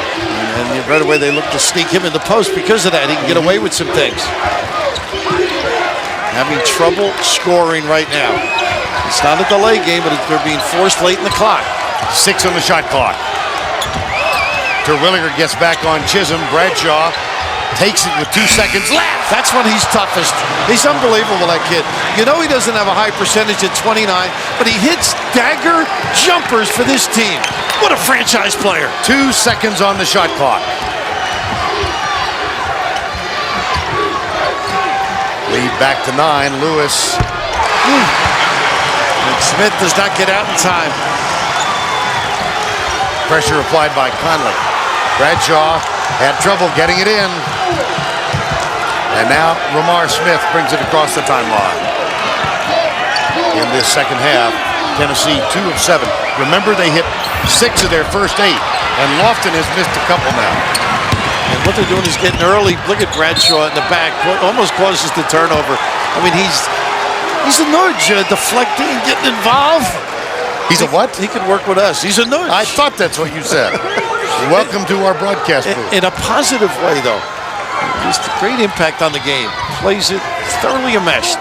And right away they look to sneak him in the post because of that. He can get away with some things. Having trouble scoring right now. It's not a delay game, but they're being forced late in the clock. 6 on the shot clock. Terwilliger gets back on Chisholm. Bradshaw takes it with 2 seconds left. That's when he's toughest. He's unbelievable, that kid. You know he doesn't have a high percentage at 29, but he hits dagger jumpers for this team. What a franchise player. 2 seconds on the shot clock. Lead back to 9. Lewis. And Smith does not get out in time. Pressure applied by Conley. Bradshaw had trouble getting it in. And now Ramar Smith brings it across the timeline. In this second half, Tennessee 2 of 7. Remember, they hit 6 of their first 8. And Lofton has missed a couple now. And what they're doing is getting early. Look at Bradshaw in the back. Almost causes the turnover. I mean, he's a nudge, deflecting and getting involved. He's a what? He could work with us. He's a nudge. I thought that's what you said. Welcome to our broadcast booth. In a positive way, though. Just a great impact on the game. Plays it thoroughly enmeshed.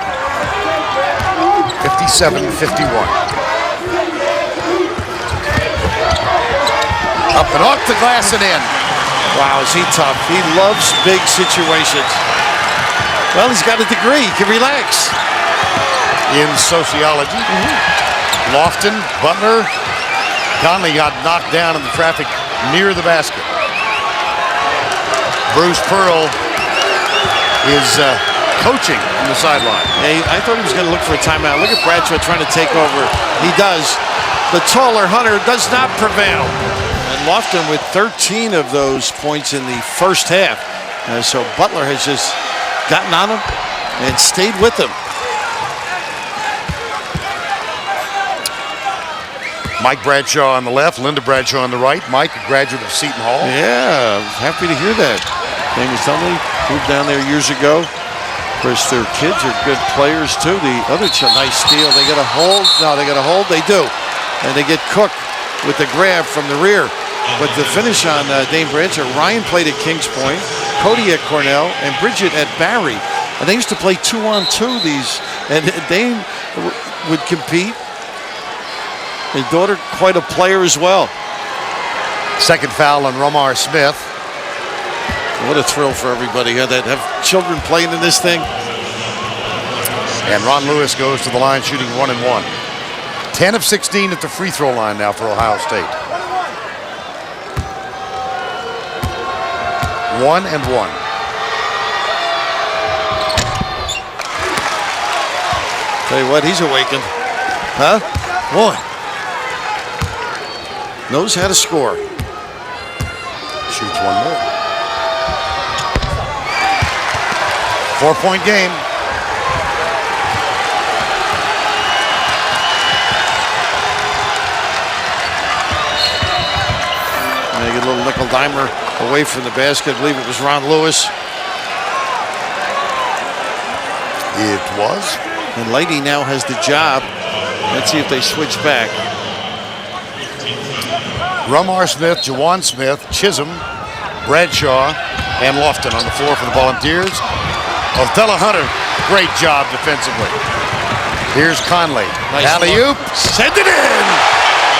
57-51. Up and off the glass and in. Wow, is he tough. He loves big situations. Well, he's got a degree. He can relax. In sociology, Lofton, Butler, Conley got knocked down in the traffic near the basket. Bruce Pearl is coaching on the sideline. Yeah, I thought he was going to look for a timeout. Look at Bradshaw trying to take over. He does. The taller Hunter does not prevail. And Lofton with 13 of those points in the first half. So Butler has just gotten on him and stayed with him. Mike Bradshaw on the left, Linda Bradshaw on the right. Mike, a graduate of Seton Hall. Yeah, happy to hear that. Famous Conley moved down there years ago. Of course, their kids are good players too. The other nice steal. They get a hold. No, they get a hold. They do. And they get Cook with the grab from the rear. But the finish on Dame Bradshaw, Ryan played at Kings Point, Cody at Cornell, and Bridget at Barry. And they used to play 2-on-2 these. And Dame would compete. His daughter, quite a player as well. Second foul on Ramar Smith. What a thrill for everybody that have children playing in this thing. And Ron Lewis goes to the line shooting 1 and 1. 10 of 16 at the free throw line now for Ohio State. 1 and 1. Tell you what, he's awakened. Huh? Boy. Knows how to score. Shoots one more. 4-point game. They get a little nickel dimer away from the basket. I believe it was Ron Lewis. It was. And Lady now has the job. Let's see if they switch back. Ramar Smith, Jawan Smith, Chisholm, Bradshaw, and Lofton on the floor for the Volunteers. Othello Hunter, great job defensively. Here's Conley. Nice alley-oop. Send it in.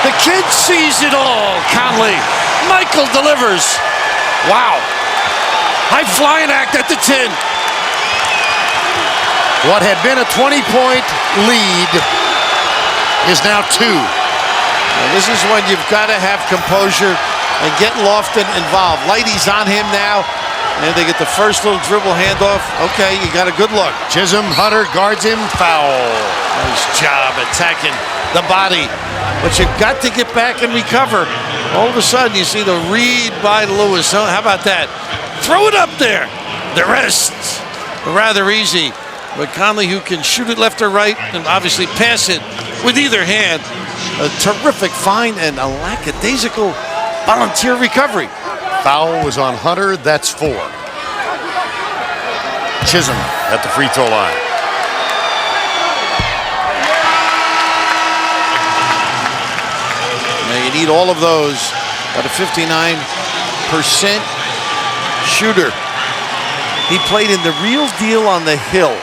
The kid sees it all. Conley. Michael delivers. Wow. High flying act at the 10. What had been a 20-point lead is now 2. And this is when you've got to have composure and get Lofton involved. Lighty's on him now, and they get the first little dribble handoff. Okay, you got a good look. Chisholm, Hunter guards him, foul. Nice job attacking the body. But you've got to get back and recover. All of a sudden, you see the read by Lewis. Oh, how about that? Throw it up there. The rest, rather easy. But Conley, who can shoot it left or right, and obviously pass it with either hand. A terrific find and a lackadaisical Volunteer recovery. Foul was on Hunter. That's 4. Chisholm at the free throw line. Now you need all of those. At a 59% shooter. He played in the Real Deal on the Hill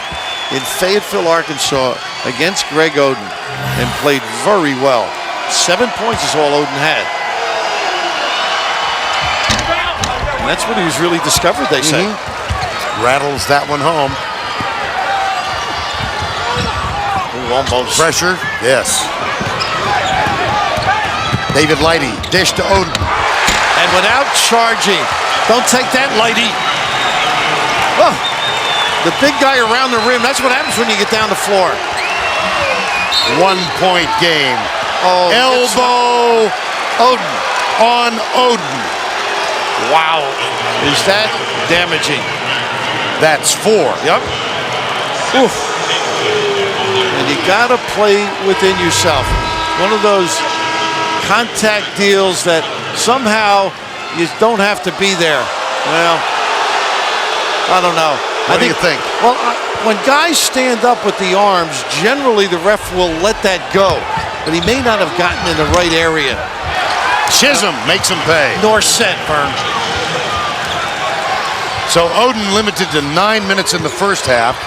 in Fayetteville, Arkansas against Greg Oden and played very well. 7 points is all Oden had. And that's when he was really discovered, they say. Rattles that one home. Ooh, almost. Pressure, yes. David Lighty, dish to Oden. And without charging, don't take that, Lighty. Oh, the big guy around the rim, that's what happens when you get down the floor. 1-point game. Oh, elbow Oden. On Oden. Wow. Is that damaging? That's 4. Yep. Oof. And you got to play within yourself. One of those contact deals that somehow you don't have to be there. Well, I don't know. What do you think? Well, when guys stand up with the arms, generally the ref will let that go. But he may not have gotten in the right area. Chisholm makes him pay. Nor set, Vern. So Oden limited to 9 minutes in the first half.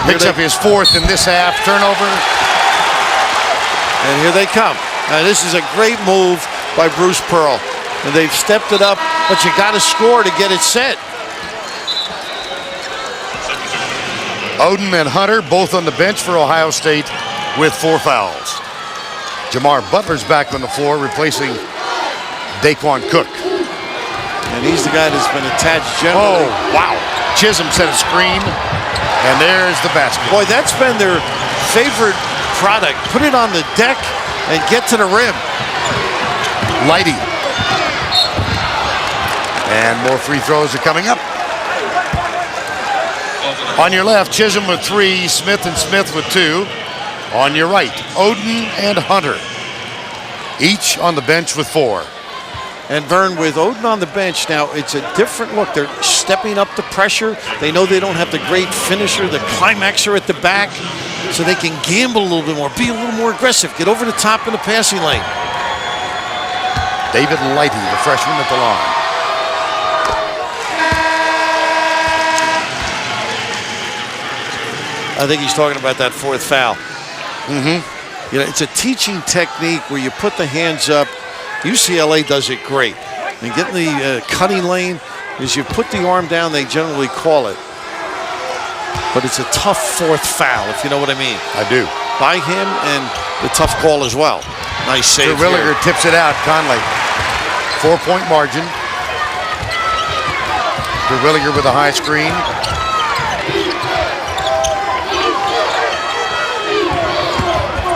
Picks up his 4th in this half. Turnover. And here they come. Now this is a great move by Bruce Pearl. And they've stepped it up, but you got to score to get it set. Oden and Hunter both on the bench for Ohio State with 4 fouls. Jamar Butler's back on the floor replacing Daquan Cook. And he's the guy that's been attached generally. Oh, wow. Chisholm set a screen, and there's the basket. Boy, that's been their favorite product. Put it on the deck and get to the rim. Lighty. And more free throws are coming up. On your left, Chisholm with 3, Smith and Smith with 2. On your right, Oden and Hunter, each on the bench with 4. And Vern, with Oden on the bench now, it's a different look. They're stepping up the pressure. They know they don't have the great finisher, the climaxer at the back, so they can gamble a little bit more, be a little more aggressive, get over the top in the passing lane. David Lighty, the freshman at the line. I think he's talking about that 4th foul. Mm-hmm. You know, it's a teaching technique where you put the hands up. UCLA does it great. And getting the cutting lane, is you put the arm down, they generally call it. But it's a tough 4th foul, if you know what I mean. I do. By him and the tough call as well. Nice save. Terwilliger tips it out. Conley. 4-point margin. Terwilliger with a high screen.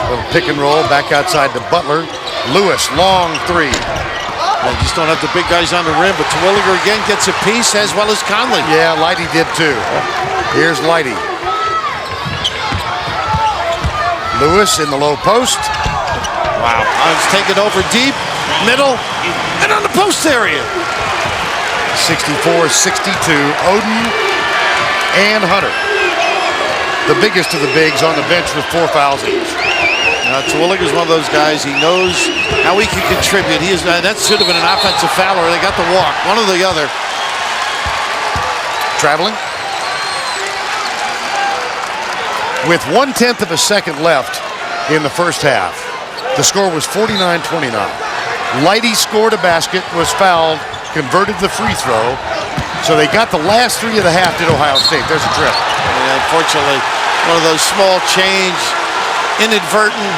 Little pick and roll back outside to Butler. Lewis, long 3. Well, just don't have the big guys on the rim, but Terwilliger again gets a piece as well as Conley. Yeah, Lighty did too. Here's Lighty. Lewis in the low post. Wow, Hans taking over deep, middle, and on the post area. 64-62, Oden and Hunter. The biggest of the bigs on the bench with 4 fouls each. Terwilliger's one of those guys, he knows how he can contribute. He is, that should have been an offensive foul, or they got the walk, one or the other. Traveling. With 1/10 of a second left in the first half, the score was 49-29. Lighty scored a basket, was fouled, converted the free throw, so they got the last 3 of the half at Ohio State. There's a trip. And unfortunately, one of those small change, inadvertent.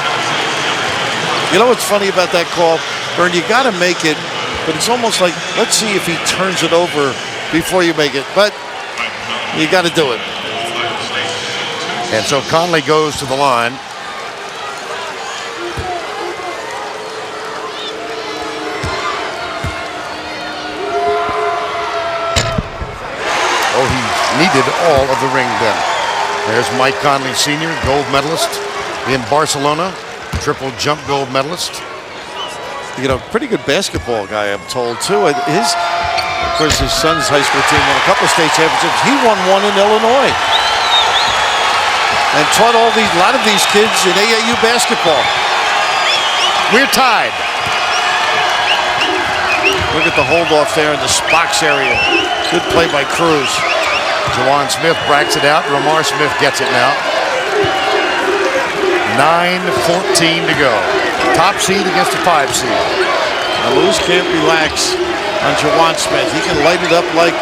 You know what's funny about that call? Vern, you got to make it, but it's almost like, let's see if he turns it over before you make it. But you got to do it. And so Conley goes to the line. Oh, he needed all of the ring then. There's Mike Conley Sr., gold medalist in Barcelona, triple jump gold medalist. You know, pretty good basketball guy, I'm told, too. Of course, his son's high school team won a couple of state championships. He won one in Illinois. And taught a lot of these kids in AAU basketball. We're tied. Look at the hold off there in the box area. Good play by Cruz. Jawan Smith bracks it out. Ramar Smith gets it now. 9:14 to go. Top seed against a 5 seed. Now Lewis can't relax on Jawan Smith. He can light it up like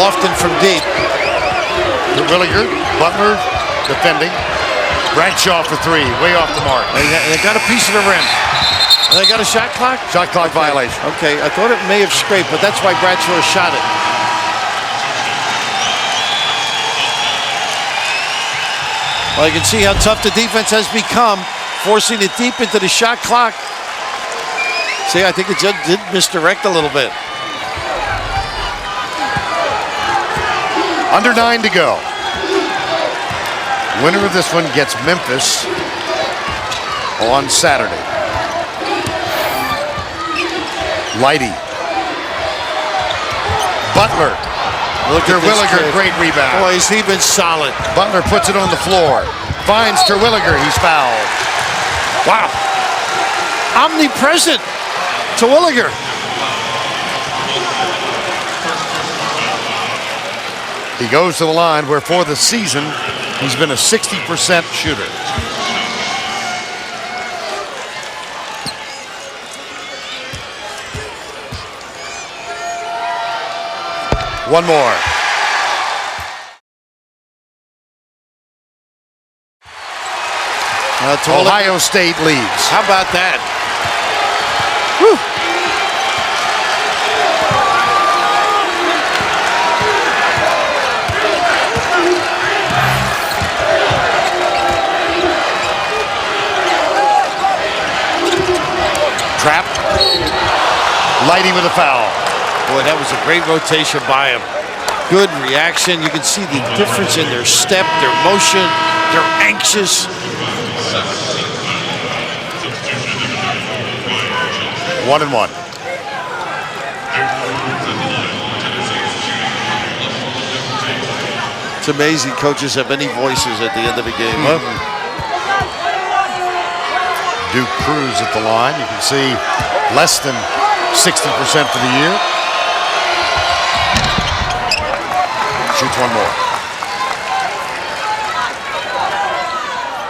Lofton from deep. Terwilliger, Butler defending. Bradshaw for 3, way off the mark. They got a piece of the rim. They got a shot clock? Shot clock violation. Okay, I thought it may have scraped, but that's why Bradshaw shot it. Well, you can see how tough the defense has become, forcing it deep into the shot clock. See, I think the judge did misdirect a little bit. Under 9 to go. Winner of this one gets Memphis on Saturday. Lighty. Butler. Terwilliger, great rebound. Boy, he's been solid. Butler puts it on the floor. Finds Terwilliger. He's fouled. Wow. Omnipresent. Terwilliger. He goes to the line where for the season he's been a 60% shooter. One more. Ohio State leads. How about that? Whew. Trap. Lighty with a foul. Boy, that was a great rotation by him. Good reaction. You can see the difference in their step, their motion. They're anxious. 1-1. It's amazing coaches have any voices at the end of a game. Huh? Duke Cruz at the line. You can see less than 60% for the year. Shoots one more.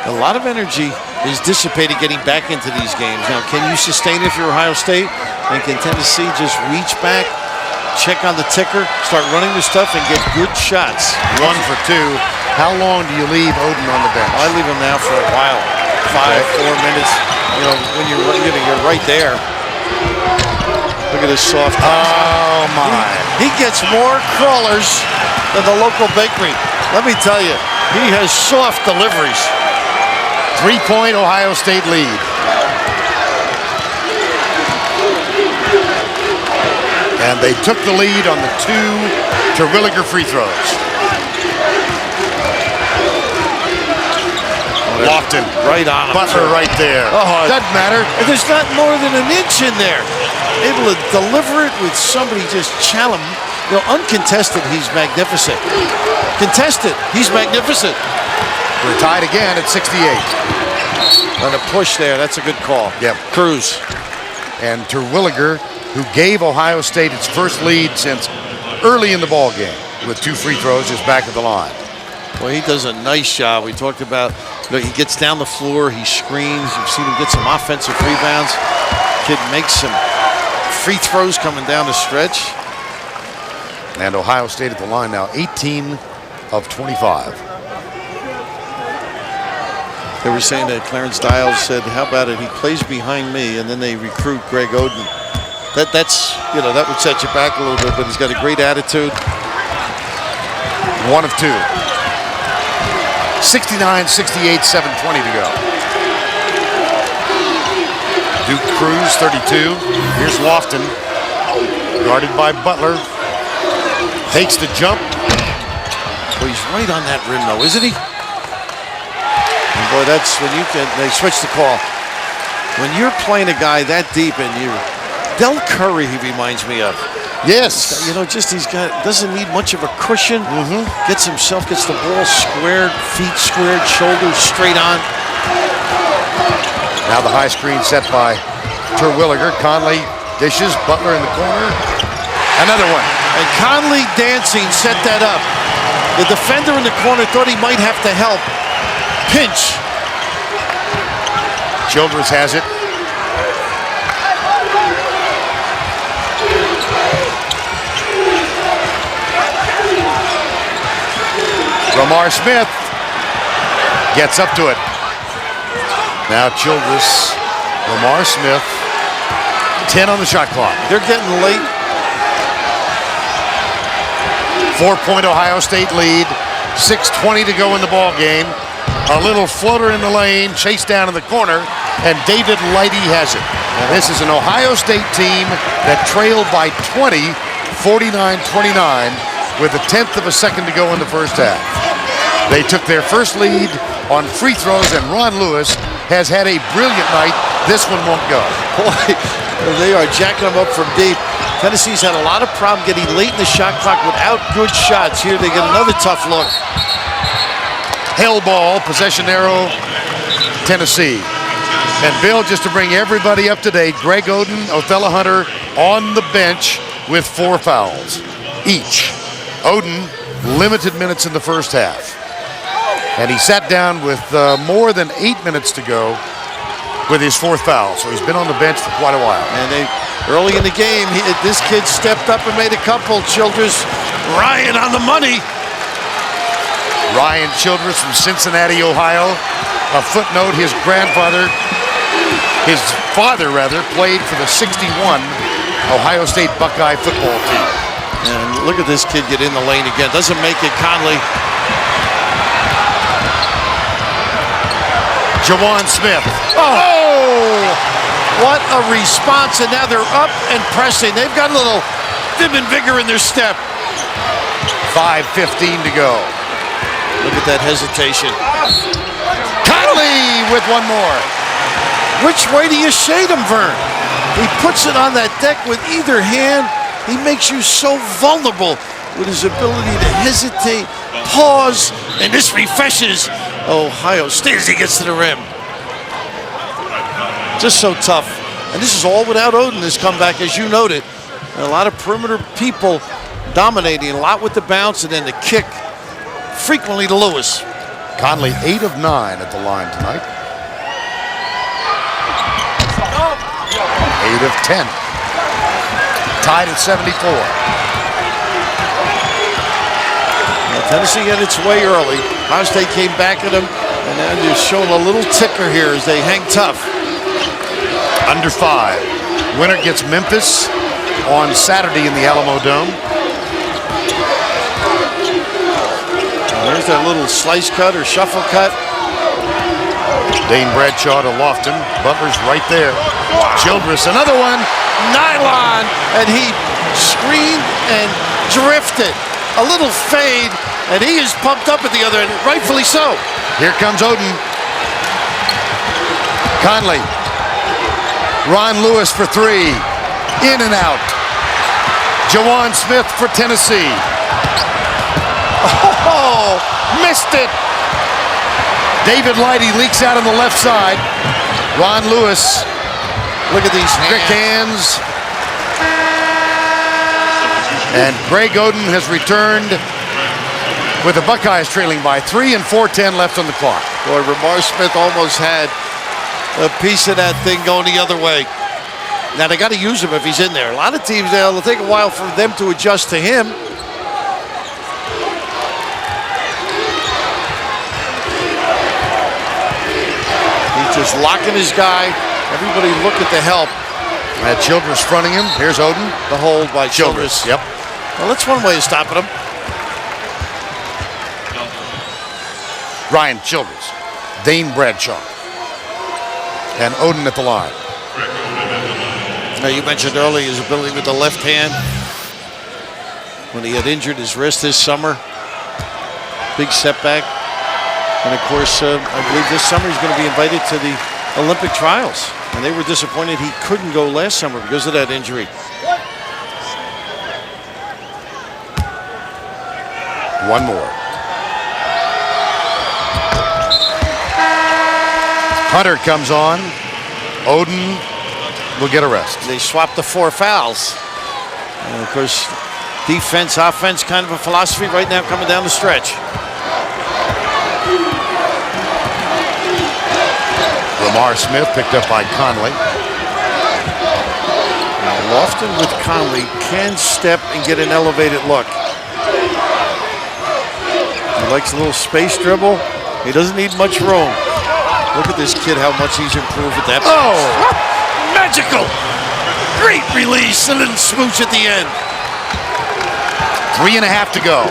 A lot of energy is dissipated getting back into these games. Now, can you sustain it if you're Ohio State? And can Tennessee just reach back, check on the ticker, start running the stuff, and get good shots? 1 for 2. How long do you leave Oden on the bench? I leave him now for a while. 4 minutes. You know, when you're right there. Look at his soft touch. Oh, my. He gets more crawlers than the local bakery. Let me tell you, he has soft deliveries. 3-point Ohio State lead. And they took the lead on the 2 Terwilliger free throws. Lofton. Right on him. Butler right there. Oh, doesn't matter. There's not more than an inch in there. Able to deliver it with somebody just challenge. You know, uncontested, he's magnificent. Contested, he's magnificent. We're tied again at 68. On a push there, that's a good call. Yep. Cruz. And Terwilliger, who gave Ohio State its first lead since early in the ball game with 2 free throws, is back at the line. Well, he does a nice job. We talked about, you know, he gets down the floor, he screens. You've seen him get some offensive rebounds. Kid makes some free throws coming down the stretch. And Ohio State at the line now, 18 of 25. They were saying that Clarence Dials said, how about it, he plays behind me, and then they recruit Greg Oden. That's, you know, that would set you back a little bit, but he's got a great attitude. 1 of 2. 69-68, 7:20 to go. Duke Cruz, 32. Here's Lofton, guarded by Butler. Takes the jump. Well, he's right on that rim, though, isn't he? And boy, that's when they switch the call. When you're playing a guy that deep and Del Curry, he reminds me of. Yes. You know, just doesn't need much of a cushion. Gets the ball squared, feet squared, shoulders straight on. Now the high screen set by Terwilliger. Conley dishes, Butler in the corner. Another one. And Conley dancing set that up. The defender in the corner thought he might have to help. Pinch. Childress has it. Ramar Smith gets up to it. Now Childress Lamar Smith, 10 on the shot clock. They're getting late. 4-point Ohio State lead. 6:20 to go in the ball game. A little floater in the lane, chased down in the corner, and David Lighty has it. This is an Ohio State team that trailed by 20, 49-29, with a tenth of a second to go in the first half. They took their first lead on free throws, and Ron Lewis has had a brilliant night. This one won't go. Boy, they are jacking them up from deep. Tennessee's had a lot of problem getting late in the shot clock without good shots. Here they get another tough look. Hell ball, possession arrow, Tennessee. And Bill, just to bring everybody up to date, Greg Oden, Othello Hunter on the bench with 4 fouls each. Oden, limited minutes in the first half. And he sat down with more than 8 minutes to go with his 4th foul. So he's been on the bench for quite a while. And early in the game, this kid stepped up and made a couple. Childress, Ryan on the money. Ryan Childress from Cincinnati, Ohio. A footnote, his father played for the 61 Ohio State Buckeye football team. And look at this kid get in the lane again. Doesn't make it, Conley. Jawan Smith. Oh! What a response, and now they're up and pressing. They've got a little vim and vigor in their step. 5:15 to go. Look at that hesitation. Conley with one more. Which way do you shade him, Vern? He puts it on that deck with either hand. He makes you so vulnerable with his ability to hesitate, pause, and this refreshes Ohio State as he gets to the rim. Just so tough. And this is all without Oden, this comeback, as you noted. And a lot of perimeter people dominating, a lot with the bounce, and then the kick, frequently to Lewis. Conley 8 of 9 at the line tonight. 8 of 10. Tied at 74. Now, Tennessee had its way early. Ohio State came back at them, and now they're showing a little ticker here as they hang tough. Under 5. Winner gets Memphis on Saturday in the Alamo Dome. There's that little slice cut or shuffle cut. Dane Bradshaw to Lofton. Butler's right there. Childress, another one. Nylon, and he screamed and drifted. A little fade, and he is pumped up at the other end, rightfully so. Here comes Oden. Conley. Ron Lewis for 3. In and out. Jawan Smith for Tennessee. Oh, missed it. David Lighty leaks out on the left side. Ron Lewis. Look at these quick hands. And Greg Oden has returned with the Buckeyes trailing by 3 and 4:10 left on the clock. Boy, Lamar Smith almost had a piece of that thing going the other way. Now they got to use him if he's in there. A lot of teams, it'll take a while for them to adjust to him. He's just locking his guy. Everybody look at the help. Childress fronting him. Here's Oden. The hold by Childress. Yep. Well, that's one way of stopping him. Ryan Childress. Dane Bradshaw. And Oden at the line. Now, you mentioned earlier his ability with the left hand. When he had injured his wrist this summer. Big setback. And of course, I believe this summer he's going to be invited to the Olympic trials. And they were disappointed he couldn't go last summer because of that injury. One more. Hunter comes on. Oden will get a rest. They swapped the 4 fouls. And of course, defense, offense, kind of a philosophy right now coming down the stretch. Lamar Smith picked up by Conley. Now Lofton with Conley can step and get an elevated look. He likes a little space dribble. He doesn't need much room. Look at this kid, how much he's improved at that. Oh! Magical! Great release and then smooch at the end. 3.5 to go.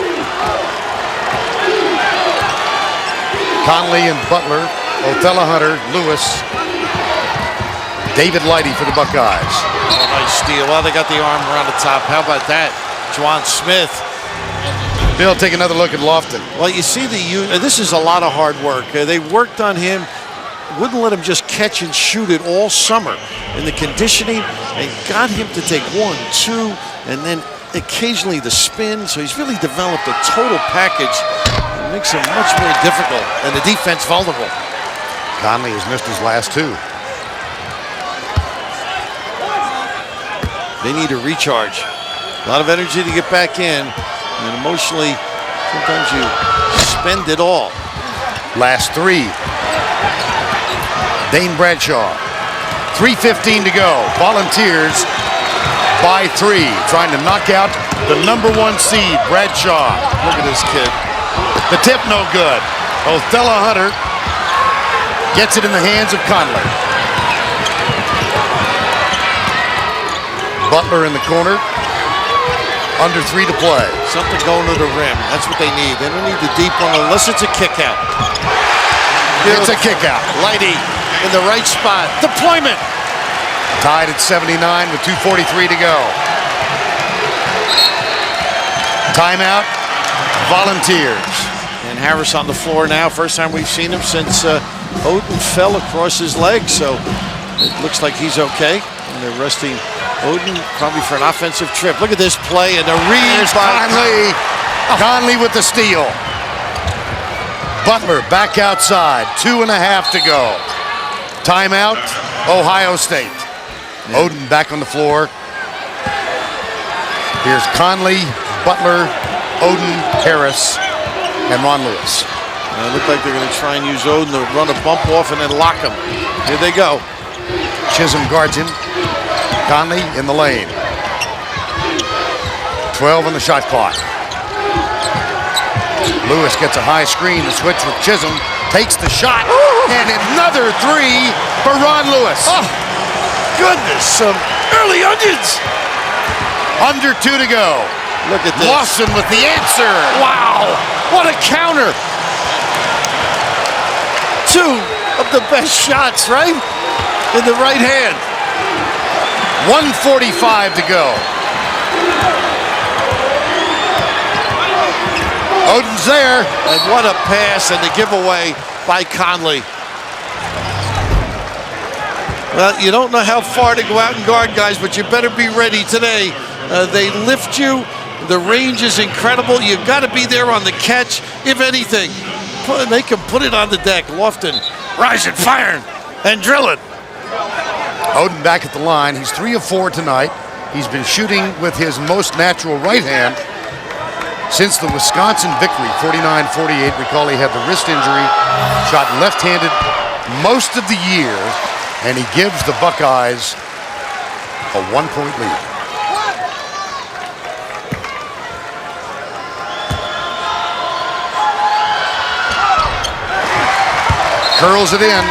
Conley and Butler, Othella Hunter, Lewis, David Lighty for the Buckeyes. Oh, nice steal. Well, they got the arm around the top. How about that? Juwan Smith. Bill, take another look at Lofton. Well, you see this is a lot of hard work. They worked on him, wouldn't let him just catch and shoot it all summer. In the conditioning, they got him to take 1, 2, and then occasionally the spin. So he's really developed a total package. It makes him much more difficult and the defense vulnerable. Conley has missed his last 2. They need a recharge. A lot of energy to get back in. And emotionally, sometimes you spend it all. Last 3. Dane Bradshaw. 3:15 to go. Volunteers by 3. Trying to knock out the #1 seed, Bradshaw. Look at this kid. The tip no good. Othella Hunter gets it in the hands of Conley. Butler in the corner. Under 3 to play. Something going to the rim. That's what they need. They don't need the deep one unless it's a kick out. It's a kick out. Lighty in the right spot. Deployment. Tied at 79 with 2:43 to go. Timeout. Volunteers. And Harris on the floor now. First time we've seen him since Oden fell across his leg. So it looks like he's okay. And they're resting Oden probably for an offensive trip. Look at this play and a read by Conley. Conley with the steal. Butler back outside. 2.5 to go. Timeout. Ohio State. Yeah. Oden back on the floor. Here's Conley, Butler, Oden, Harris, and Ron Lewis. It looked like they're going to try and use Oden to run a bump off and then lock him. Here they go. Chisholm guards him. Conley in the lane. 12 on the shot clock. Lewis gets a high screen to switch with Chisholm. Takes the shot. And another 3 for Ron Lewis. Oh, goodness, some early onions. Under 2 to go. Look at this. Lawson with the answer. Wow, what a counter. 2 of the best shots, right? In the right hand. 1:45 to go. Oden's there. And what a pass and the giveaway by Conley. Well, you don't know how far to go out and guard, guys, but you better be ready today. They lift you. The range is incredible. You've got to be there on the catch, if anything. Make him put it on the deck. Lofton rising, firing, and drilling. Oden back at the line. He's 3 of 4 tonight. He's been shooting with his most natural right hand since the Wisconsin victory, 49-48. Recall he had the wrist injury, shot left-handed most of the year, and he gives the Buckeyes a 1-point lead. Curls it in.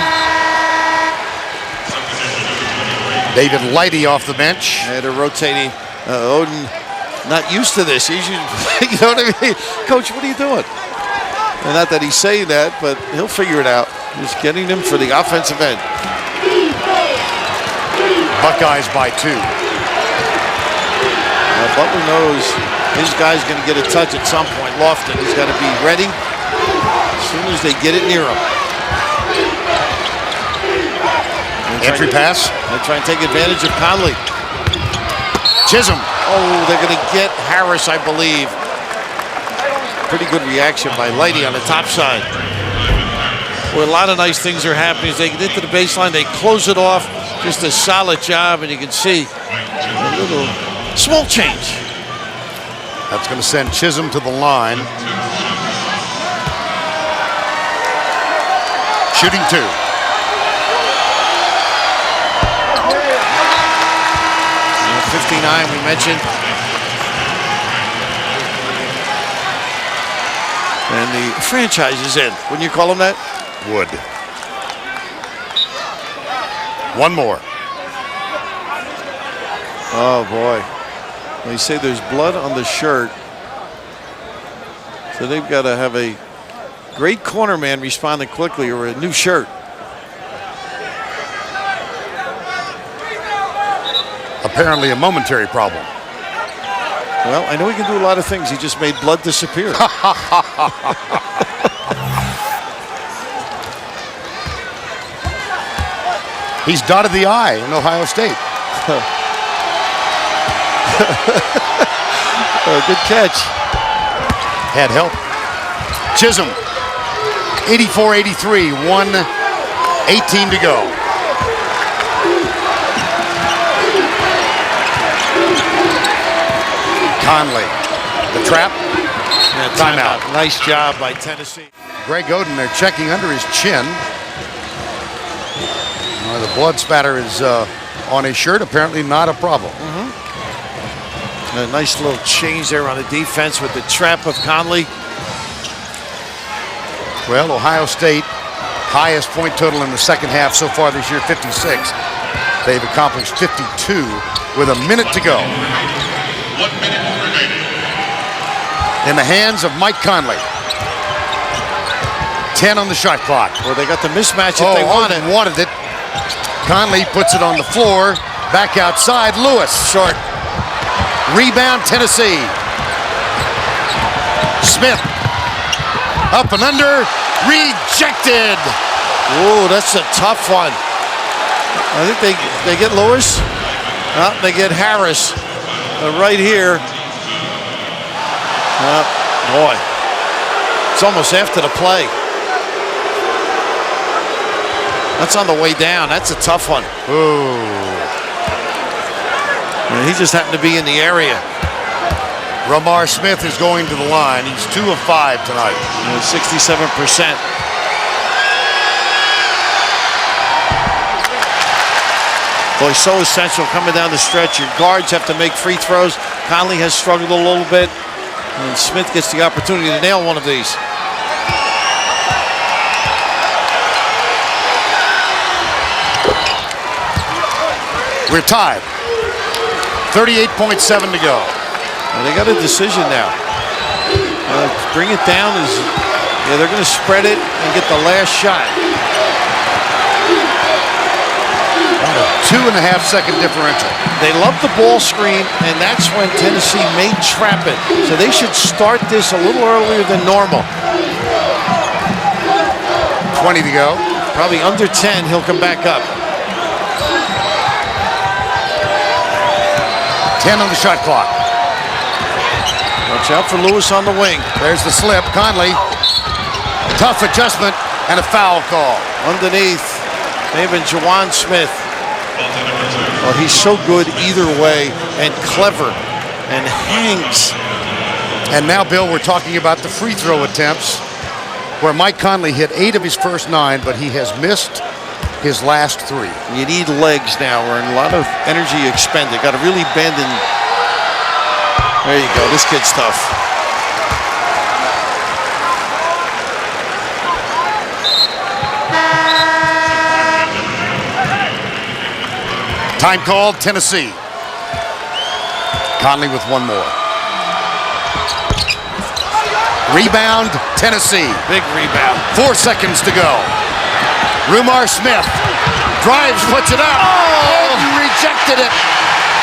David Lighty off the bench. And they're rotating. Oden, not used to this. He's, you know what I mean? Coach, what are you doing? And not that he's saying that, but he'll figure it out. Just getting them for the offensive end. Buckeyes by 2. Butler knows his guy's going to get a touch at some point. Lofton, he's got to be ready as soon as they get it near him. Entry pass. They try and take advantage of Conley. Chisholm. Oh, they're going to get Harris, I believe. Pretty good reaction by Lighty on the top side. Where a lot of nice things are happening as they get into the baseline. They close it off. Just a solid job, and you can see a little small change. That's going to send Chisholm to the line. Shooting 2. And 59, we mentioned. And the franchise is in. Wouldn't you call him that? Wood. One more. Oh, boy. They say there's blood on the shirt. So they've got to have a great corner man responding quickly or a new shirt. Apparently a momentary problem. Well, I know he can do a lot of things. He just made blood disappear. He's dotted the I in Ohio State. Good catch. Had help. Chisholm, 84-83, 1:18 to go. Conley, the trap, timeout. Nice job by Tennessee. Greg Oden, they're checking under his chin. The blood spatter is on his shirt, apparently not a problem. A nice little change there on the defense with the trap of Conley. Well, Ohio State, highest point total in the second half so far this year, 56. They've accomplished 52 with a minute to go. 1 minute remaining. In the hands of Mike Conley. 10 on the shot clock. Well, they got the mismatch if they wanted. Oden wanted it. Conley puts it on the floor. Back outside, Lewis. Short. Rebound, Tennessee. Smith. Up and under. Rejected. Ooh, that's a tough one. I think they get Lewis. They get Harris. Right here. Boy. It's almost after the play. That's on the way down. That's a tough one. Ooh. He just happened to be in the area. Ramar Smith is going to the line. He's 2 of 5 tonight. 67%. Boy, so essential coming down the stretch. Your guards have to make free throws. Conley has struggled a little bit. And Smith gets the opportunity to nail one of these. We're tied. 38.7 to go. Well, they got a decision now. Bring it down. They're going to spread it and get the last shot. About a 2.5 second differential. They love the ball screen, and that's when Tennessee may trap it. So they should start this a little earlier than normal. 20 to go. Probably under 10, he'll come back up. 10 on the shot clock. Watch out for Lewis on the wing. There's the slip. Conley. Tough adjustment and a foul call. Underneath, maybe Jawan Smith. Well, he's so good either way and clever and hangs. And now, Bill, we're talking about the free throw attempts where Mike Conley hit 8 of his first 9, but he has missed his last 3. You need legs now, or a lot of energy expended. Got to really bend and there you go. This kid's tough. Time called, Tennessee. Conley with one more. Rebound, Tennessee. Big rebound. 4 seconds to go. Rumar Smith drives, puts it up. Oh, you rejected it.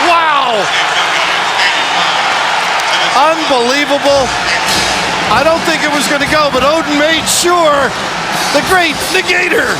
Wow. Unbelievable. I don't think it was going to go, but Oden made sure. The great negator.